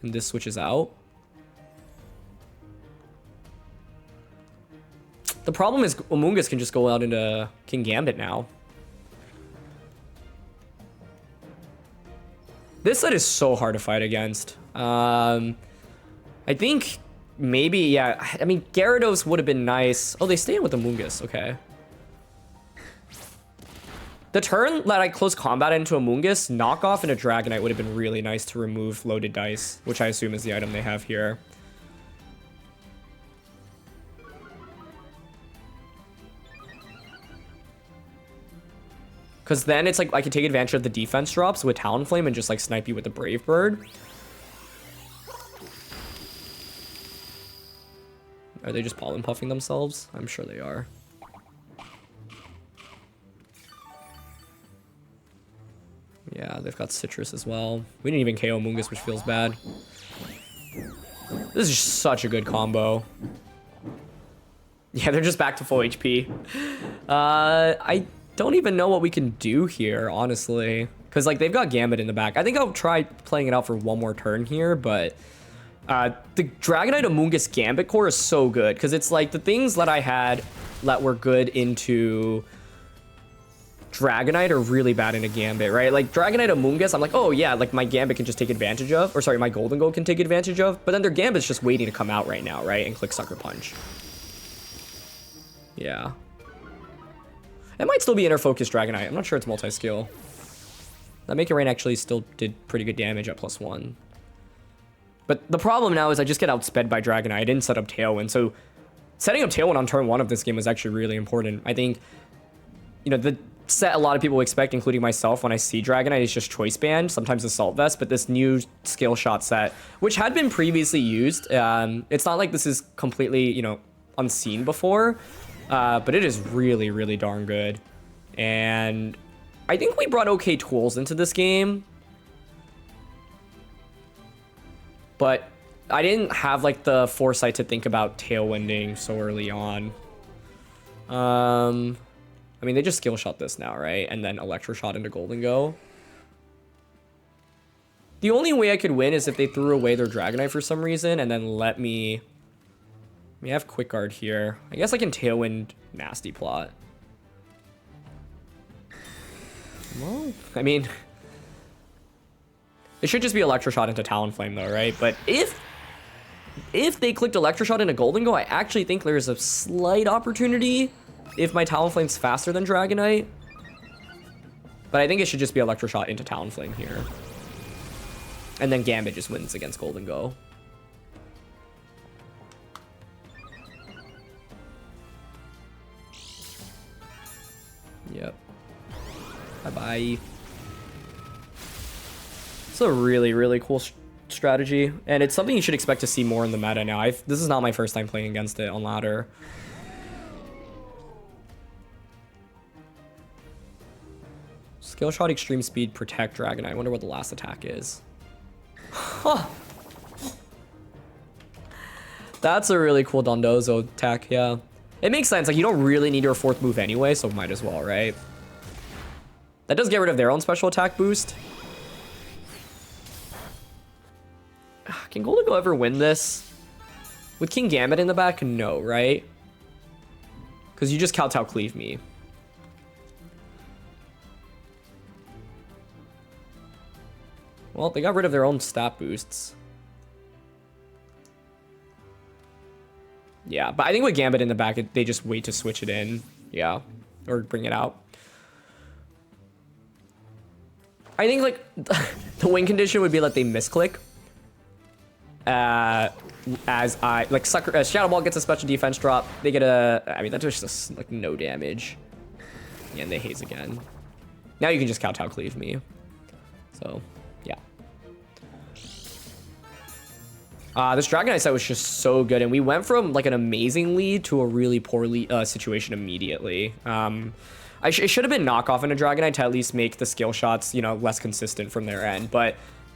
And this switches out. The problem is Amoonguss can just go out into King Gambit now. This set is so hard to fight against. I think maybe, yeah. I mean, Gyarados would have been nice. Oh, they stay in with Amoonguss. Okay. The turn that I close combat into Amoonguss, knockoff into Dragonite would have been really nice to remove loaded dice, which I assume is the item they have here. Because then it's like I could take advantage of the defense drops with Talonflame and just like snipe you with the Brave Bird. Are they just pollen puffing themselves? I'm sure they are. Yeah, they've got Citrus as well. We didn't even KO Amoonguss, which feels bad. This is just such a good combo. Yeah, they're just back to full HP. I don't even know what we can do here, honestly. Because, like, they've got Gambit in the back. I think I'll try playing it out for one more turn here, but the Dragonite Amoonguss Gambit core is so good. Because it's, like, the things that I had that were good into Dragonite are really bad into Gambit, right? Like, Dragonite Amoonguss, I'm like, oh, yeah, like, my Gambit can just take advantage of. Or, sorry, my Golden Gold can take advantage of. But then their Gambit's just waiting to come out right now, right? And click Sucker Punch. Yeah. It might still be Inner Focus Dragonite. I'm not sure it's multi-skill. That Make It Rain actually still did pretty good damage at +1. But the problem now is I just get outsped by Dragonite. I didn't set up Tailwind. So setting up Tailwind on turn 1 of this game was actually really important. I think, you know, the set a lot of people expect, including myself, when I see Dragonite is just Choice Band, sometimes Assault Vest, but this new Skill Shot set, which had been previously used, it's not like this is completely, you know, unseen before. But it is really, really darn good. And I think we brought okay tools into this game. But I didn't have, like, the foresight to think about Tailwinding so early on. I mean, they just Skill Shot this now, right? And then Electro Shot into Golden Go. The only way I could win is if they threw away their Dragonite for some reason and then let me... We have Quick Guard here. I guess I can Tailwind Nasty Plot. Well, I mean... It should just be Electroshot into Talonflame though, right? But if they clicked Electroshot into Golden Go, I actually think there's a slight opportunity if my Talonflame's faster than Dragonite. But I think it should just be Electroshot into Talonflame here. And then Gambit just wins against Golden Go. Yep. Bye-bye. It's a really, really cool strategy. And it's something you should expect to see more in the meta now. This is not my first time playing against it on ladder. Skill Shot, Extreme Speed, Protect, Dragonite. I wonder what the last attack is. Huh. That's a really cool Dondozo attack, yeah. It makes sense, like, you don't really need your 4th move anyway, so might as well, right? That does get rid of their own special attack boost. Can Golden Go ever win this? With King Gambit in the back? No, right? Because you just Kowtow Cleave me. Well, they got rid of their own stat boosts. Yeah, but I think with Gambit in the back, they just wait to switch it in. Yeah, or bring it out. I think, like, the win condition would be that they misclick. As I, like, Shadow Ball gets a special defense drop. They get a, I mean, that's just, like, no damage. Yeah, and they haze again. Now you can just Kowtow Cleave me. So, yeah. This Dragonite set was just so good, and we went from, like, an amazing lead to a really poor situation immediately. It should have been knockoff in a Dragonite to at least make the skill shots, you know, less consistent from their end, but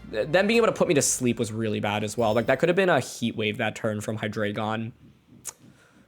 them being able to put me to sleep was really bad as well. Like, that could have been a Heat Wave that turn from Hydreigon.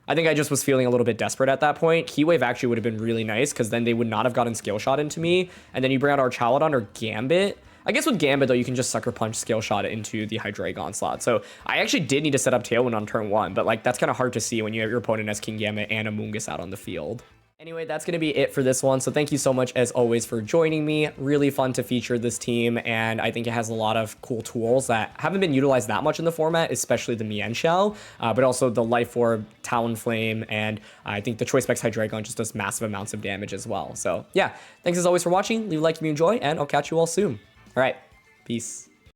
I think I just was feeling a little bit desperate at that point. Heat Wave actually would have been really nice, because then they would not have gotten Skill Shot into me, and then you bring out our Archaludon or Gambit. I guess with Gambit, though, you can just Sucker Punch Skill Shot into the Hydreigon slot. So I actually did need to set up Tailwind on turn 1, but, like, that's kind of hard to see when you have your opponent as King Gambit and Amoonguss out on the field. Anyway, that's going to be it for this one. So thank you so much, as always, for joining me. Really fun to feature this team, and I think it has a lot of cool tools that haven't been utilized that much in the format, especially the Mienshao, but also the Life Orb, Talonflame, and I think the Choice Specs Hydreigon just does massive amounts of damage as well. So yeah, thanks as always for watching. Leave a like if you enjoy, and I'll catch you all soon. All right, peace.